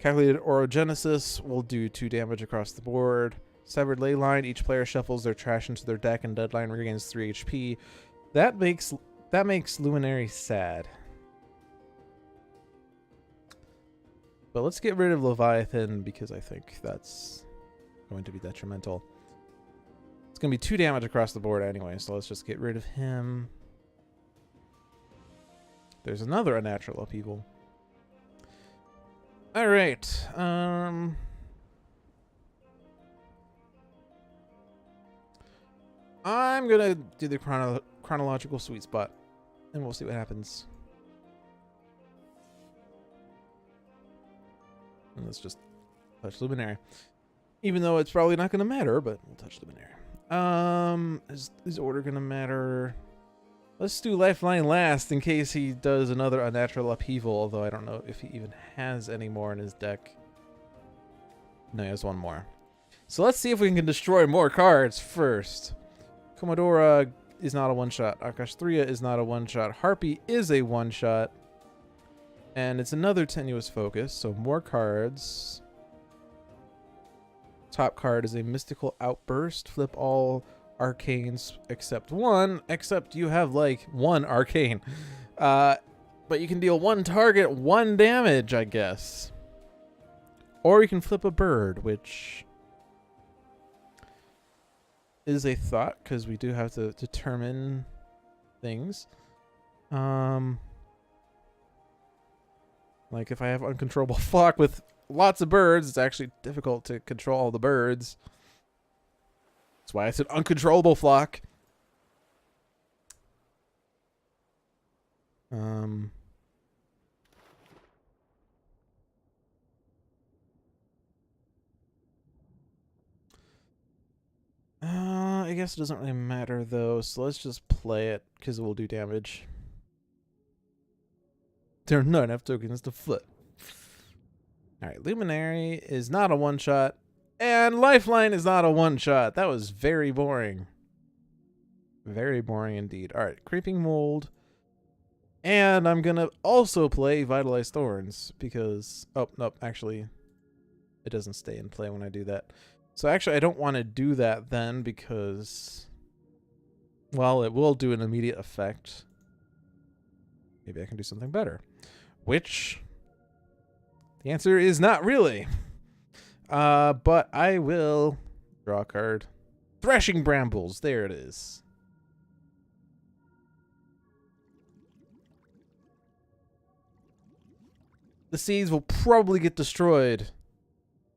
Calculated Orogenesis will do 2 damage across the board. Severed Ley Line, each player shuffles their trash into their deck and Deadline regains 3 HP. That makes Luminary sad. But let's get rid of Leviathan because I think that's going to be detrimental. It's going to be 2 damage across the board anyway, so let's just get rid of him. There's another Unnatural Upheaval. Alright. I'm gonna do the chronological sweet spot, and we'll see what happens. And let's just touch Luminary. Even though it's probably not gonna matter, but we'll touch Luminary. Is order gonna matter? Let's do Lifeline last in case he does another unnatural upheaval, although I don't know if he even has any more in his deck. No, he has one more. So let's see if we can destroy more cards first. Comodora is not a one-shot. Akash'Thirya is not a one-shot. Harpy is a one-shot. And it's another tenuous focus, so more cards. Top card is a mystical outburst. Flip all arcanes except one, except you have like one arcane. But you can deal one target, one damage, I guess. Or you can flip a bird, which is a thought, because we do have to determine things. Like if I have uncontrollable flock with lots of birds, it's actually difficult to control all the birds. That's why I said uncontrollable flock. I guess it doesn't really matter though, so let's just play it because it will do damage. There are not enough tokens to flip. Alright, Luminary is not a one-shot, and Lifeline is not a one-shot. That was very boring. Very boring indeed. Alright, Creeping Mold. And I'm gonna also play Vitalized Thorns, because... Oh, nope, actually, it doesn't stay in play when I do that. So actually, I don't want to do that then, because... Well, it will do an immediate effect. Maybe I can do something better. Which... The answer is not really. But I will draw a card. Threshing Brambles. There it is. The seeds will probably get destroyed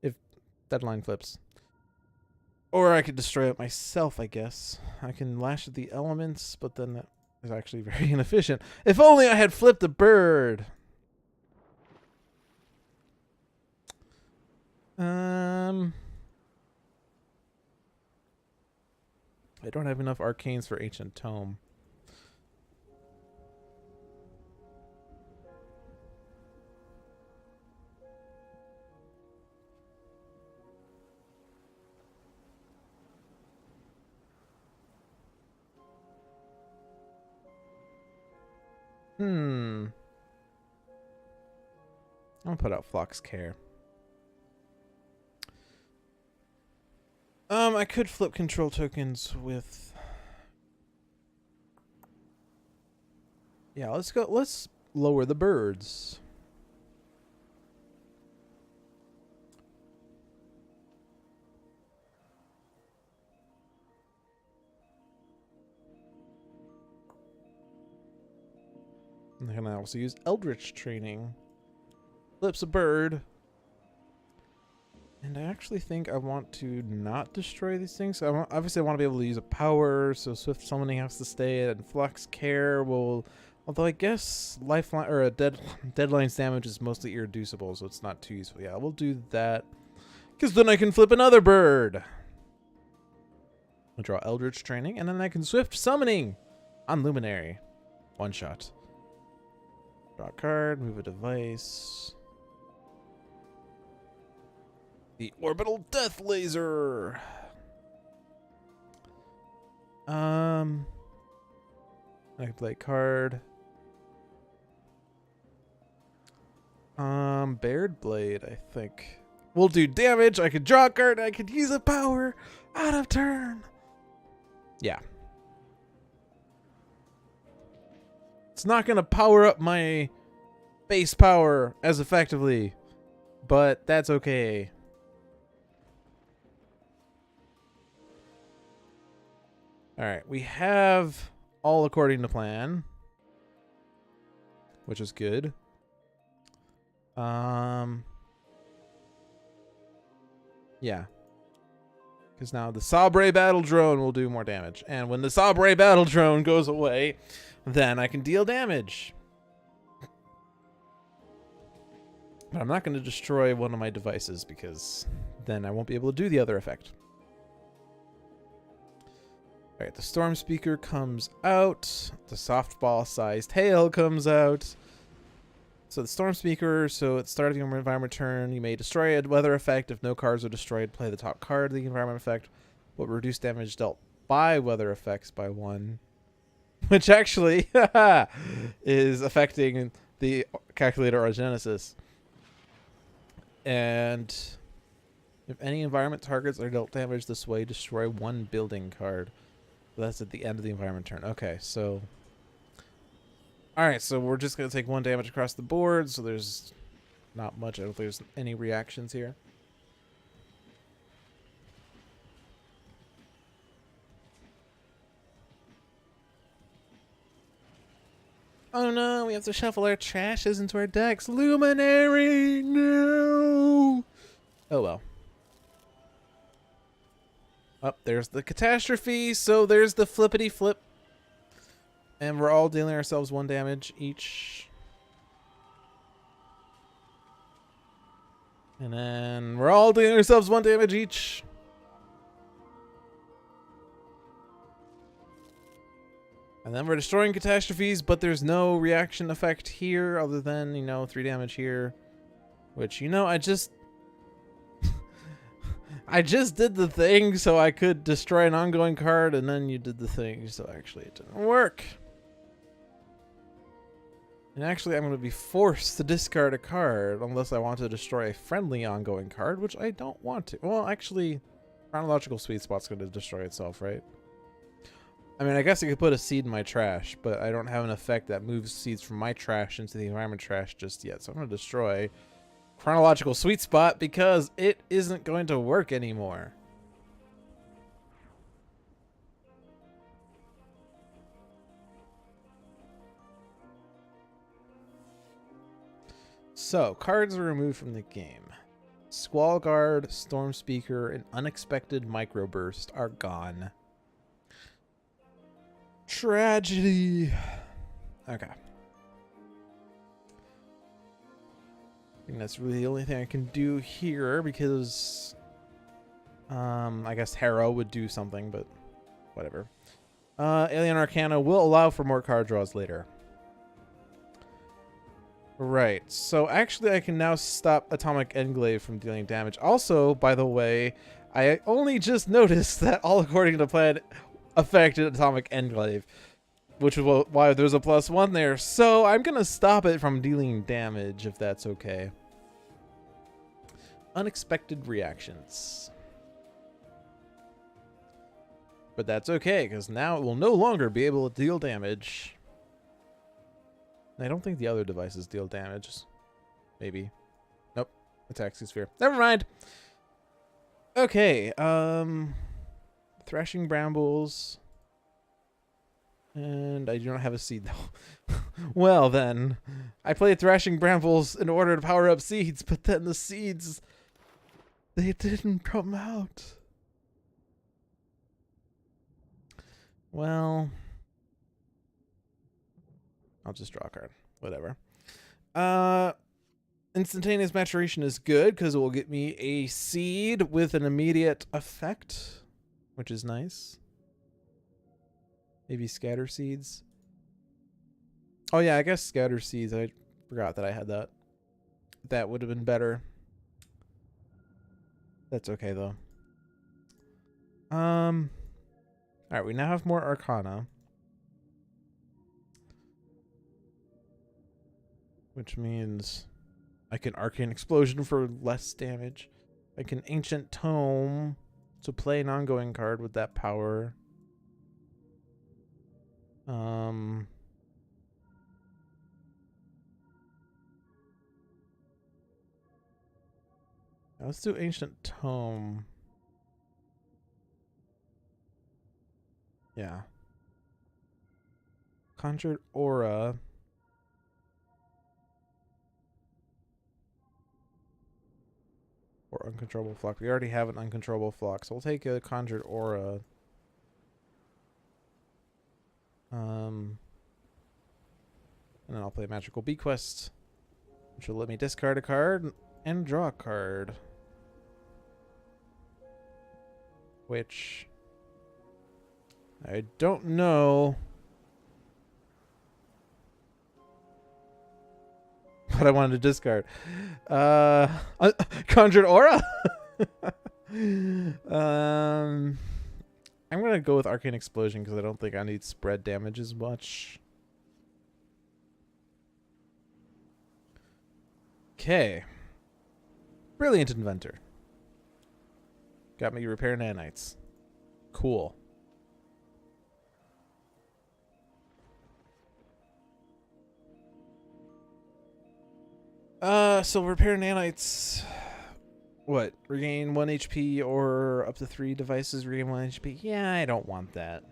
if Deadline flips. Or I could destroy it myself, I guess. I can lash at the elements, but then that is actually very inefficient. If only I had flipped a bird. I don't have enough arcanes for Ancient Tome. I'll put out Flock's Care. I could flip control tokens with... Yeah, let's lower the birds. And I can also use Eldritch Training. Flips a bird. And I actually think I want to not destroy these things. Obviously, I want to be able to use a power, so Swift Summoning has to stay, and Flux Care will... Although I guess Lifeline or Deadline's damage is mostly irreducible, so it's not too useful. Yeah, we'll do that. Because then I can flip another bird. I'll draw Eldritch Training, and then I can Swift Summoning on Luminary. One shot. Draw a card, move a device... The Orbital Death Laser. I can play a card. Bared Blade, I think. Will do damage. I could draw a card. I could use a power out of turn. Yeah. It's not gonna power up my base power as effectively, but that's okay. Alright, we have all according to plan, which is good. Yeah. Because Because now the Sabre Battle Drone will do more damage. And when the Sabre Battle Drone goes away, then I can deal damage. But I'm not going to destroy one of my devices because then I won't be able to do the other effect. Alright, the Storm Speaker comes out. The softball-sized hail comes out. So the Storm Speaker, so at the start of the environment turn, you may destroy a weather effect. If no cards are destroyed, play the top card of the environment effect, but reduce damage dealt by weather effects by 1. Which actually is affecting the calculator Orgenesis. And if any environment targets are dealt damage this way, destroy 1 building card. That's at the end of the environment turn. Okay, so... Alright, so we're just going to take 1 damage across the board, so there's not much. I don't think there's any reactions here. Oh no, we have to shuffle our trashes into our decks. Luminary! No! Oh well. Oh, there's the catastrophe, so there's the flippity flip. And we're all dealing ourselves 1 damage each. And then we're all dealing ourselves 1 damage each. And then we're destroying catastrophes, but there's no reaction effect here other than, 3 damage here. Which, I just... I just did the thing so I could destroy an ongoing card, and then you did the thing, so actually it didn't work. And actually, I'm going to be forced to discard a card unless I want to destroy a friendly ongoing card, which I don't want to. Well, actually, Chronological Sweet Spot's going to destroy itself, right? I mean, I guess I could put a seed in my trash, but I don't have an effect that moves seeds from my trash into the environment trash just yet. So I'm going to destroy Chronological Sweet Spot because it isn't going to work anymore. So, cards are removed from the game. Squall Guard, Storm Speaker, and Unexpected Microburst are gone. Tragedy. Okay. I think that's really the only thing I can do here because I guess Harrow would do something, but whatever. Alien Arcana will allow for more card draws later. Right, so actually I can now stop Atomic Enclave from dealing damage. Also, by the way, I only just noticed that all according to plan affected Atomic Enclave, which is why there's a +1 there. So I'm going to stop it from dealing damage if that's okay. Unexpected reactions. But that's okay, because now it will no longer be able to deal damage. I don't think the other devices deal damage. Maybe. Nope. Ataxia Sphere. Never mind. Okay. Thrashing Brambles. And I do not have a seed, though. Well, then. I played Thrashing Brambles in order to power up seeds, but then the seeds... they didn't come out. Well... I'll just draw a card. Whatever. Instantaneous Maturation is good because it will get me a seed with an immediate effect, which is nice. Maybe Scatter Seeds. Oh yeah, I guess Scatter Seeds. I forgot that I had that. That would have been better. That's okay though. Alright, we now have more Arcana. Which means I can Arcane Explosion for less damage. I can Ancient Tome to play an ongoing card with that power. Let's do Ancient Tome. Yeah. Conjured Aura. Or uncontrollable flock. We already have an uncontrollable flock, so we'll take a conjured aura. And then I'll play Magical Bequest, which will let me discard a card and draw a card. Which I don't know what I wanted to discard. Conjured Aura? I'm going to go with Arcane Explosion because I don't think I need spread damage as much. Okay. Brilliant Inventor. Got me Repair Nanites. Cool. So Repair Nanites... What? Regain 1 HP or up to 3 devices regain 1 HP? Yeah, I don't want that.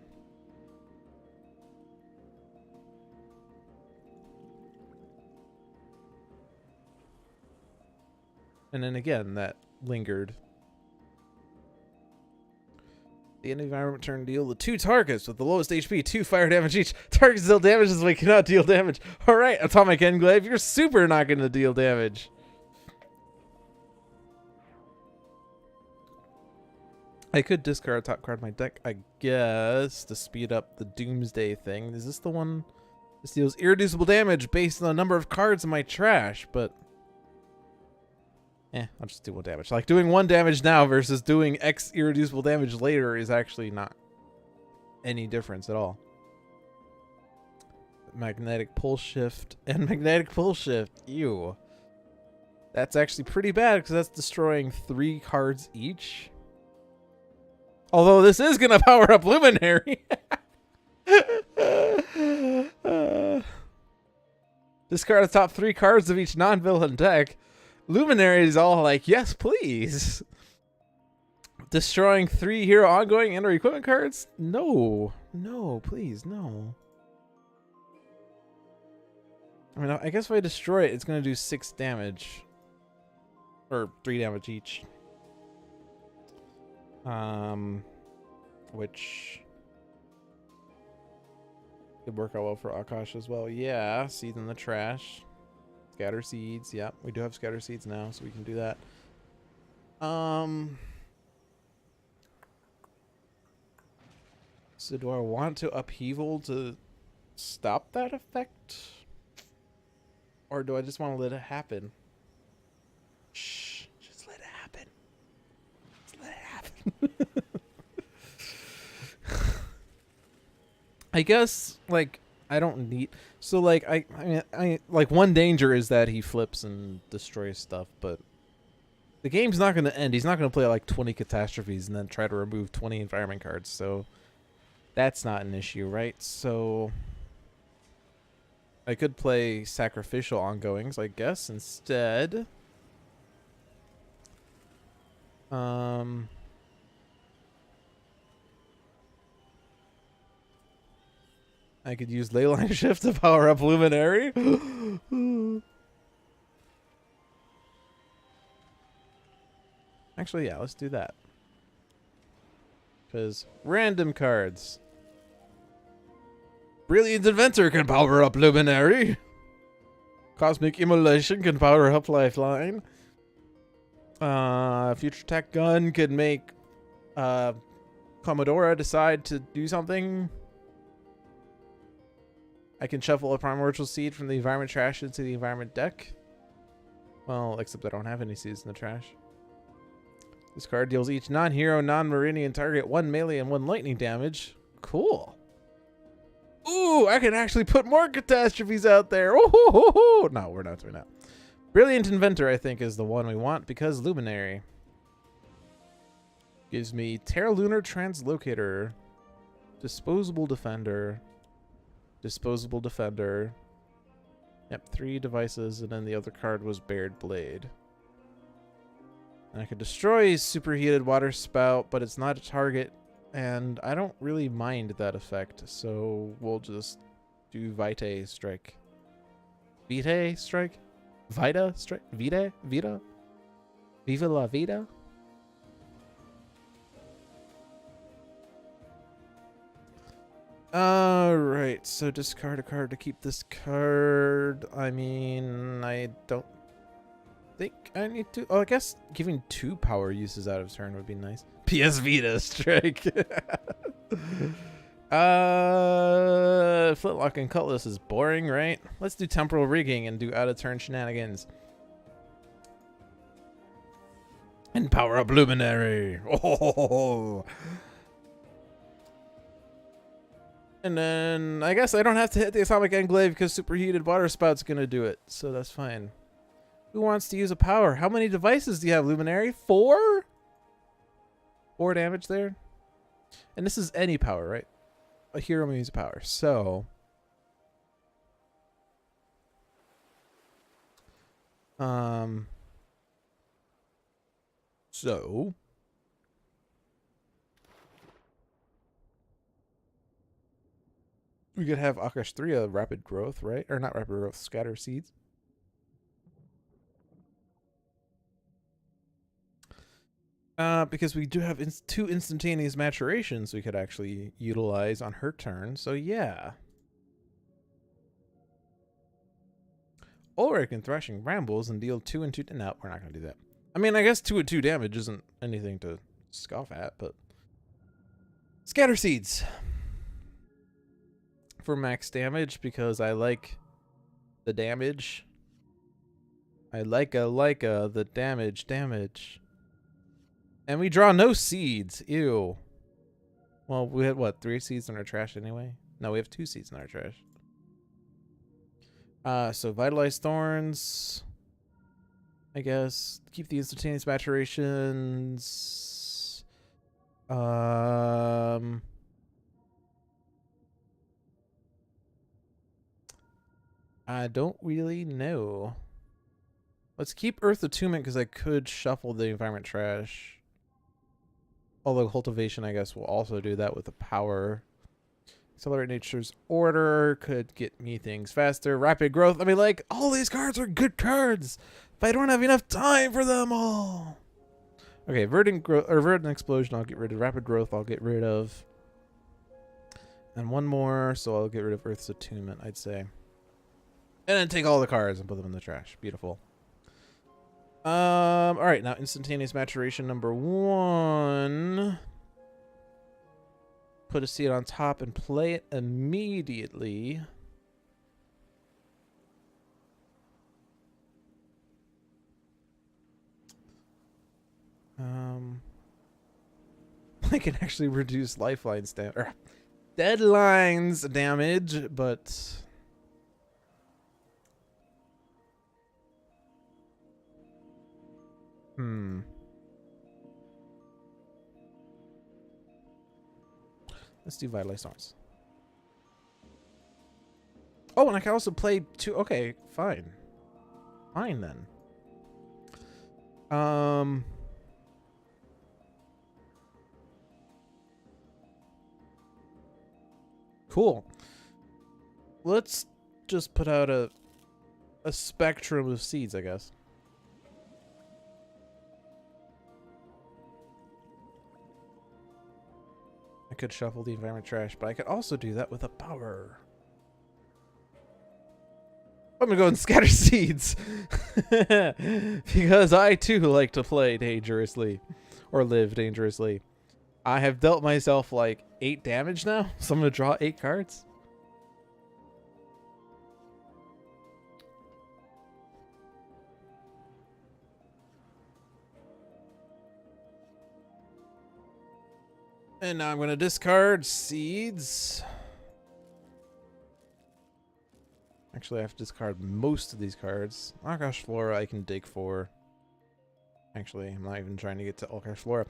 And then again, that lingered. The end of the environment turn deal to 2 targets with the lowest HP, 2 fire damage each. Targets deal damage as we cannot deal damage. Alright, Atomic Englaive, you're super not going to deal damage. I could discard a top card of my deck, I guess, to speed up the Doomsday thing. Is this the one? This deals irreducible damage based on the number of cards in my trash, but... I'll just do 1 damage. Like, doing 1 damage now versus doing X irreducible damage later is actually not any difference at all. Magnetic Pole Shift and Magnetic Pole Shift. Ew. That's actually pretty bad because that's destroying 3 cards each. Although this is going to power up Luminary. Discard the top 3 cards of each non-villain deck. Luminary is all like, yes, please. Destroying 3 hero ongoing and or equipment cards? No. No, please, no. I mean, I guess if I destroy it, it's going to do 6 damage. Or 3 damage each. Which could work out well for Akash as well. Yeah, Seed in the Trash. Scatter Seeds. Yep, we do have Scatter Seeds now, so we can do that. So do I want to Upheaval to stop that effect? Or do I just want to let it happen? Shh, just let it happen. Just let it happen. I guess, like, I don't need... So, like, I mean, like, one danger is that he flips and destroys stuff, but the game's not going to end. He's not going to play, like, 20 Catastrophes and then try to remove 20 environment cards, so that's not an issue, right? So I could play Sacrificial Ongoings, I guess, instead. I could use Leyline Shift to power up Luminary. Actually, yeah, let's do that. Because random cards. Brilliant Inventor can power up Luminary. Cosmic Immolation can power up Lifeline. Future Tech Gun could make Comodora decide to do something. I can shuffle a Primordial Seed from the environment trash into the environment deck. Well, except I don't have any seeds in the trash. This card deals each non-hero, non-Maerynian target 1 melee and 1 lightning damage. Cool. Ooh, I can actually put more Catastrophes out there. Ooh, no, we're not doing that. Brilliant Inventor, I think, is the one we want because Luminary gives me Terra Lunar Translocator, Disposable Defender, Disposable Defender. Yep, 3 devices, and then the other card was Bared Blade. And I could destroy Superheated Water Spout, but it's not a target, and I don't really mind that effect, so we'll just do Vitae Strike. Vitae Strike? Vita Strike? Vitae? Vita? Viva la vida. Alright, so discard a card to keep this card. I mean, I don't think I need to. Oh, I guess giving 2 power uses out of turn would be nice. PS Vita strike. Flintlock and Cutlass is boring, right? Let's do Temporal Rigging and do out of turn shenanigans. And power up Luminary. Oh. And then I guess I don't have to hit the Atomic Enclave because Superheated Water Spout's gonna do it, so that's fine. Who wants to use a power? How many devices do you have, Luminary? 4? 4 damage there? And this is any power, right? A hero may use a power, so... So... We could have Akash'Thirya Rapid Growth, right? Or not Rapid Growth, Scatter Seeds. Because we do have 2 instantaneous maturations we could actually utilize on her turn, so yeah. Ulrich and Thrashing Brambles and deal 2 and 2. No, we're not going to do that. I mean, I guess 2 and 2 damage isn't anything to scoff at, but... Scatter Seeds! For max damage, because I like the damage. I like the damage. And we draw no seeds. Ew. Well, we had, what, 3 seeds in our trash anyway? No, we have 2 seeds in our trash. So Vitalized Thorns. I guess. Keep the instantaneous maturations. I don't really know. Let's keep Earth Attunement because I could shuffle the environment trash. Although Cultivation, I guess, will also do that with the power. Accelerate Nature's Order could get me things faster. Rapid Growth. I mean, like, all these cards are good cards, but I don't have enough time for them all. Okay, Verdant Explosion I'll get rid of. Rapid Growth I'll get rid of. And one more, so I'll get rid of Earth's Attunement, I'd say. And then take all the cards and put them in the trash. Beautiful. Alright, now instantaneous maturation number 1. Put a seed on top and play it immediately. I can actually reduce Lifeline's or Deadline's damage, but... Let's do Vitalized Thorns. Oh, and I can also play 2. Okay, fine. Fine then. Cool. Let's just put out a spectrum of seeds, I guess. I could shuffle the environment trash, but I could also do that with a power. I'm gonna go and scatter seeds. Because I too like to play dangerously. Or live dangerously. I have dealt myself like 8 damage now, so I'm gonna draw 8 cards. And now I'm going to discard seeds. Actually, I have to discard most of these cards. Akash'Thirya I can dig for. Actually, I'm not even trying to get to Akash'Thirya.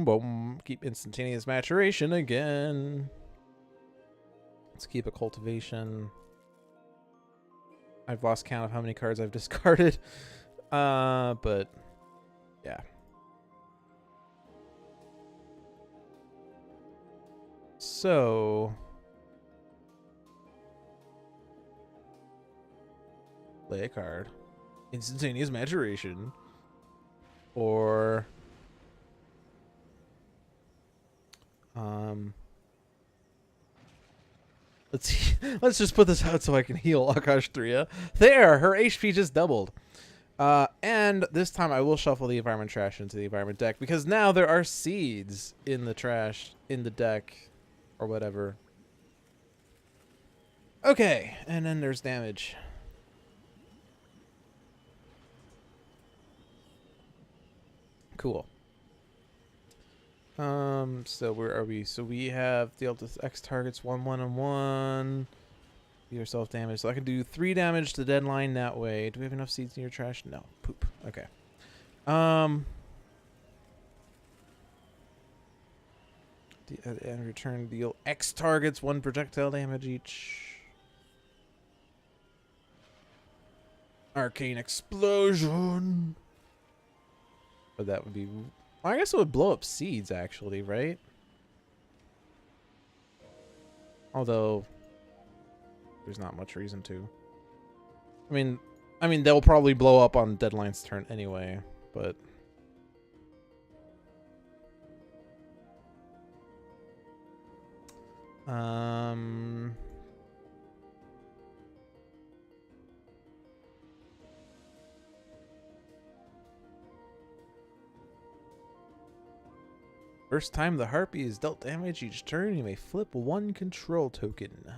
Boom. Keep instantaneous maturation again. Let's keep a cultivation. I've lost count of how many cards I've discarded. But yeah. So play a card. Instantaneous maturation. Or let's just put this out so I can heal Akash'Thirya. There, her HP just doubled. And this time I will shuffle the environment trash into the environment deck because now there are seeds in the trash in the deck or whatever. Okay, and then there's damage. Cool. So where are we? So we have deal to X targets 1, 1, and 1. Do yourself damage. So I can do 3 damage to deadline that way. Do we have enough seeds in your trash? No. Poop. Okay. And return deal X targets 1 projectile damage each. Arcane explosion. But that would be... I guess it would blow up seeds, actually, right? Although there's not much reason to. I mean they'll probably blow up on Deadline's turn anyway, but first time the Harpy is dealt damage each turn, you may flip 1 control token.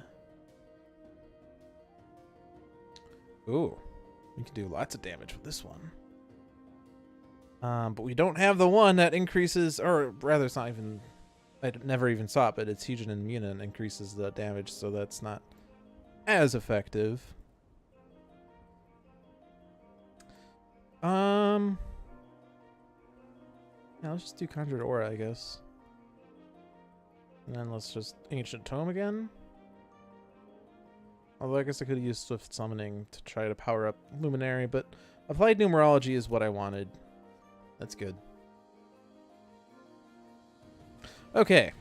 Ooh, we can do lots of damage with this one. But we don't have the one that increases, or rather it's not even, I never even saw it, but it's Hugin and Munin increases the damage, so that's not as effective. Yeah, let's just do Conjured Aura, I guess. And then let's just Ancient Tome again. Although I guess I could have used Swift Summoning to try to power up Luminary, but Applied Numerology is what I wanted. That's good. Okay,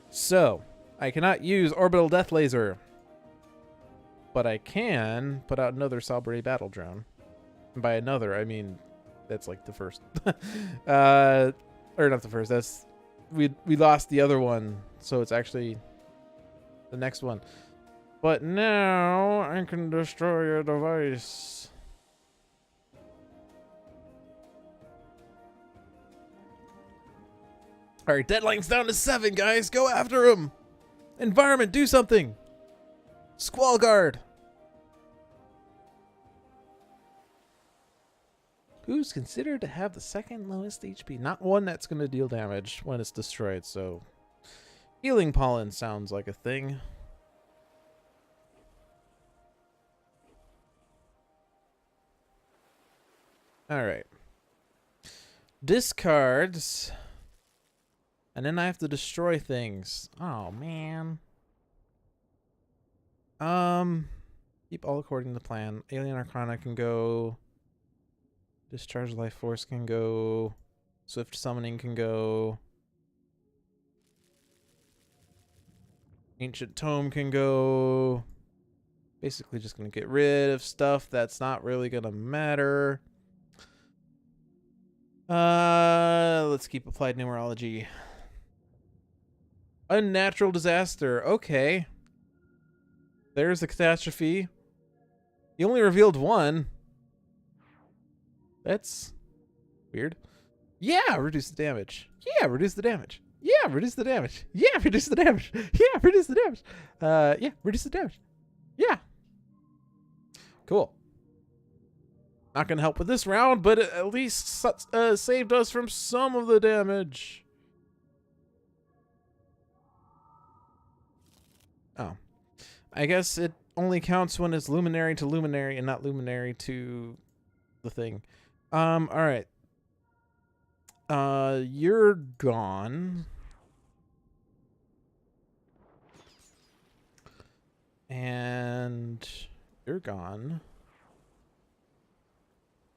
so I cannot use Orbital Death Laser, but I can put out another Salbray Battle Drone. And by another, I mean that's like the first. Or not the first. That's we lost the other one, so it's actually the next one. But now I can destroy your device. All right, deadline's down to 7, guys. Go after him. Environment, do something. Squall Guard. Who's considered to have the second lowest HP? Not one that's going to deal damage when it's destroyed, so... Healing Pollen sounds like a thing. Alright. Discards. And then I have to destroy things. Oh, man. Keep all according to plan. Alien Arcana can go... Discharge Life Force can go. Swift Summoning can go. Ancient Tome can go. Basically just going to get rid of stuff that's not really going to matter. Let's keep Applied Numerology. Unnatural Disaster. Okay. There's the catastrophe. He only revealed 1. That's weird. Yeah, reduce the damage. Yeah, reduce the damage. Yeah, reduce the damage. Yeah, reduce the damage. Yeah, reduce the damage. Yeah, reduce the damage. Yeah. Cool. Not gonna help with this round, but it at least saved us from some of the damage. Oh. I guess it only counts when it's Luminary to Luminary and not Luminary to the thing. Alright. You're gone. And you're gone.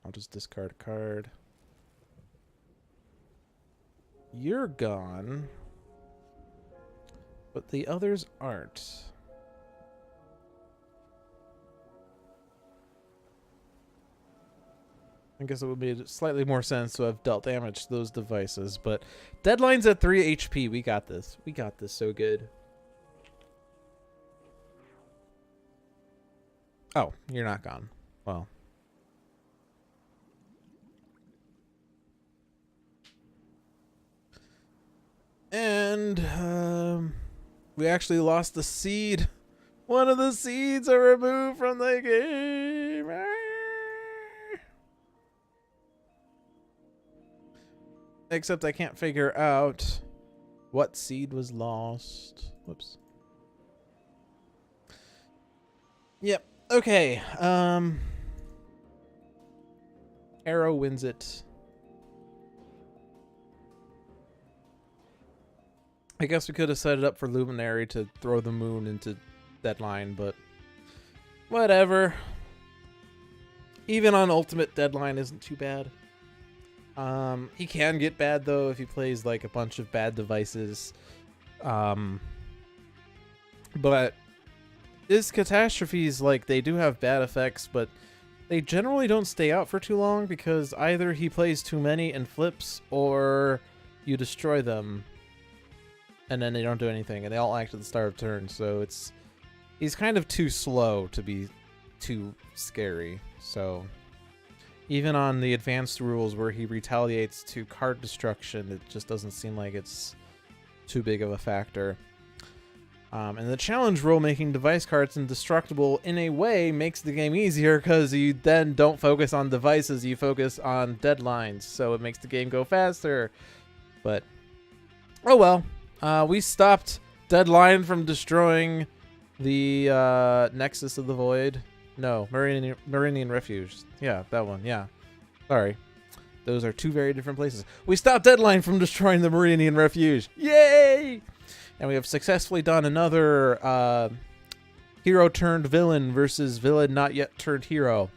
I'll just discard a card. You're gone. But the others aren't. I guess it would make slightly more sense to have dealt damage to those devices. But Deadline's at 3 HP. We got this. We got this so good. Oh, you're not gone. Well. And we actually lost the seed. One of the seeds are removed from the game. Except I can't figure out what seed was lost. Whoops. Yep. Okay. Arrow wins it. I guess we could have set it up for Luminary to throw the moon into Deadline, but whatever. Even on Ultimate, Deadline isn't too bad. He can get bad though if he plays like a bunch of bad devices. But his catastrophes, like, they do have bad effects, but they generally don't stay out for too long because either he plays too many and flips, or you destroy them and then they don't do anything and they all act at the start of turn. So he's kind of too slow to be too scary. So even on the advanced rules where he retaliates to card destruction, it just doesn't seem like it's too big of a factor. And the challenge rule, making device cards indestructible in a way makes the game easier because you then don't focus on devices, you focus on deadlines. So it makes the game go faster. But, oh well. We stopped Deadline from destroying the Nexus of the Void. No, Maerynian Refuge. Yeah, that one. Yeah. Sorry. Those are two very different places. We stopped Deadline from destroying the Maerynian Refuge. Yay! And we have successfully done another hero turned villain versus villain not yet turned hero.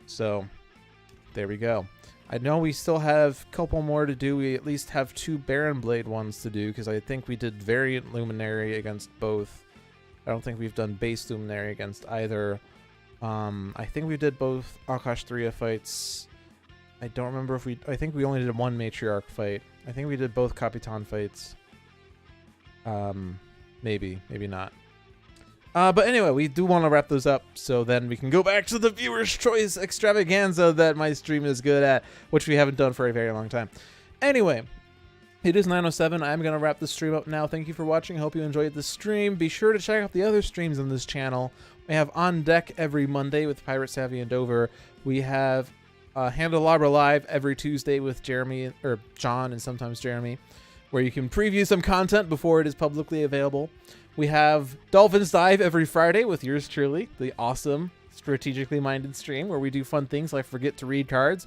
So, there we go. I know we still have a couple more to do. We at least have 2 Baron Blade ones to do because I think we did Variant Luminary against both. I don't think we've done Base Luminary against either. I think we did both Akash'Thirya fights. I don't remember if I think we only did one Matriarch fight. I think we did both Capitan fights. Maybe not. But anyway, we do want to wrap those up so then we can go back to the viewer's choice extravaganza that my stream is good at, which we haven't done for a very long time. Anyway, it is 9:07. I'm going to wrap the stream up now. Thank you for watching. I hope you enjoyed the stream. Be sure to check out the other streams on this channel. We have On Deck every Monday with Pirate Savvy and Dover. We have Handelabra Live every Tuesday with Jeremy, or John and sometimes Jeremy, where you can preview some content before it is publicly available. We have Dolphin's Dive every Friday with yours truly, the awesome, strategically minded stream where we do fun things like forget to read cards,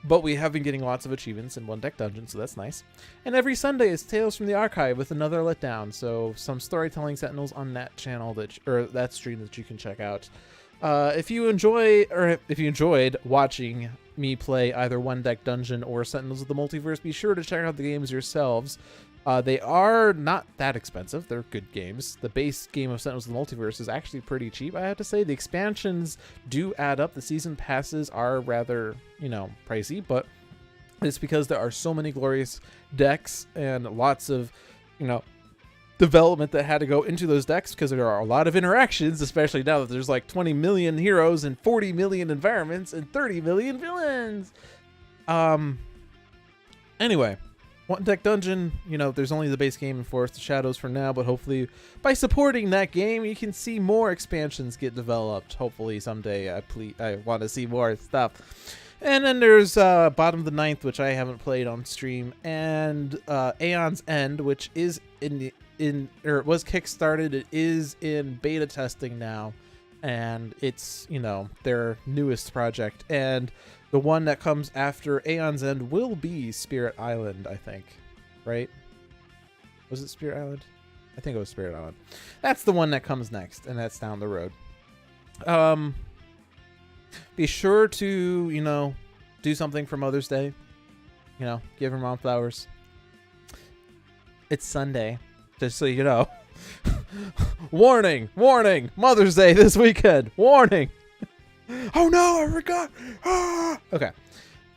but we have been getting lots of achievements in One Deck Dungeon, so that's nice. And every Sunday is Tales from the Archive with another letdown, so some storytelling Sentinels on that channel that stream that you can check out. If you enjoyed watching me play either One Deck Dungeon or Sentinels of the Multiverse, be sure to check out the games yourselves. They are not that expensive. They're good games. The base game of Sentinels of the Multiverse is actually pretty cheap, I have to say. The expansions do add up. The season passes are rather, pricey, but it's because there are so many glorious decks and lots of, development that had to go into those decks because there are a lot of interactions, especially now that there's like 20 million heroes and 40 million environments and 30 million villains. Anyway, One Deck Dungeon, there's only the base game in Forest of Shadows for now, but hopefully by supporting that game, you can see more expansions get developed. Hopefully someday I want to see more stuff. And then there's Bottom of the Ninth, which I haven't played on stream, and Aeon's End, which is it was kickstarted. It is in beta testing now, and it's their newest project. And the one that comes after Aeon's End will be Spirit Island, I think, right? Was it Spirit Island? I think it was Spirit Island. That's the one that comes next, and that's down the road. Be sure to, do something for Mother's Day. Give her mom flowers. It's Sunday, just so you know. Warning! Warning! Mother's Day this weekend! Warning! Oh no, I forgot! Okay.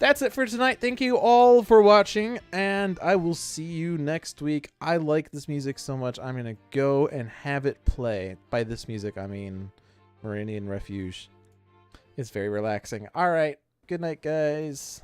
That's it for tonight. Thank you all for watching, and I will see you next week. I like this music so much, I'm going to go and have it play. By this music, I mean Maerynian Refuge. It's very relaxing. All right. Good night, guys.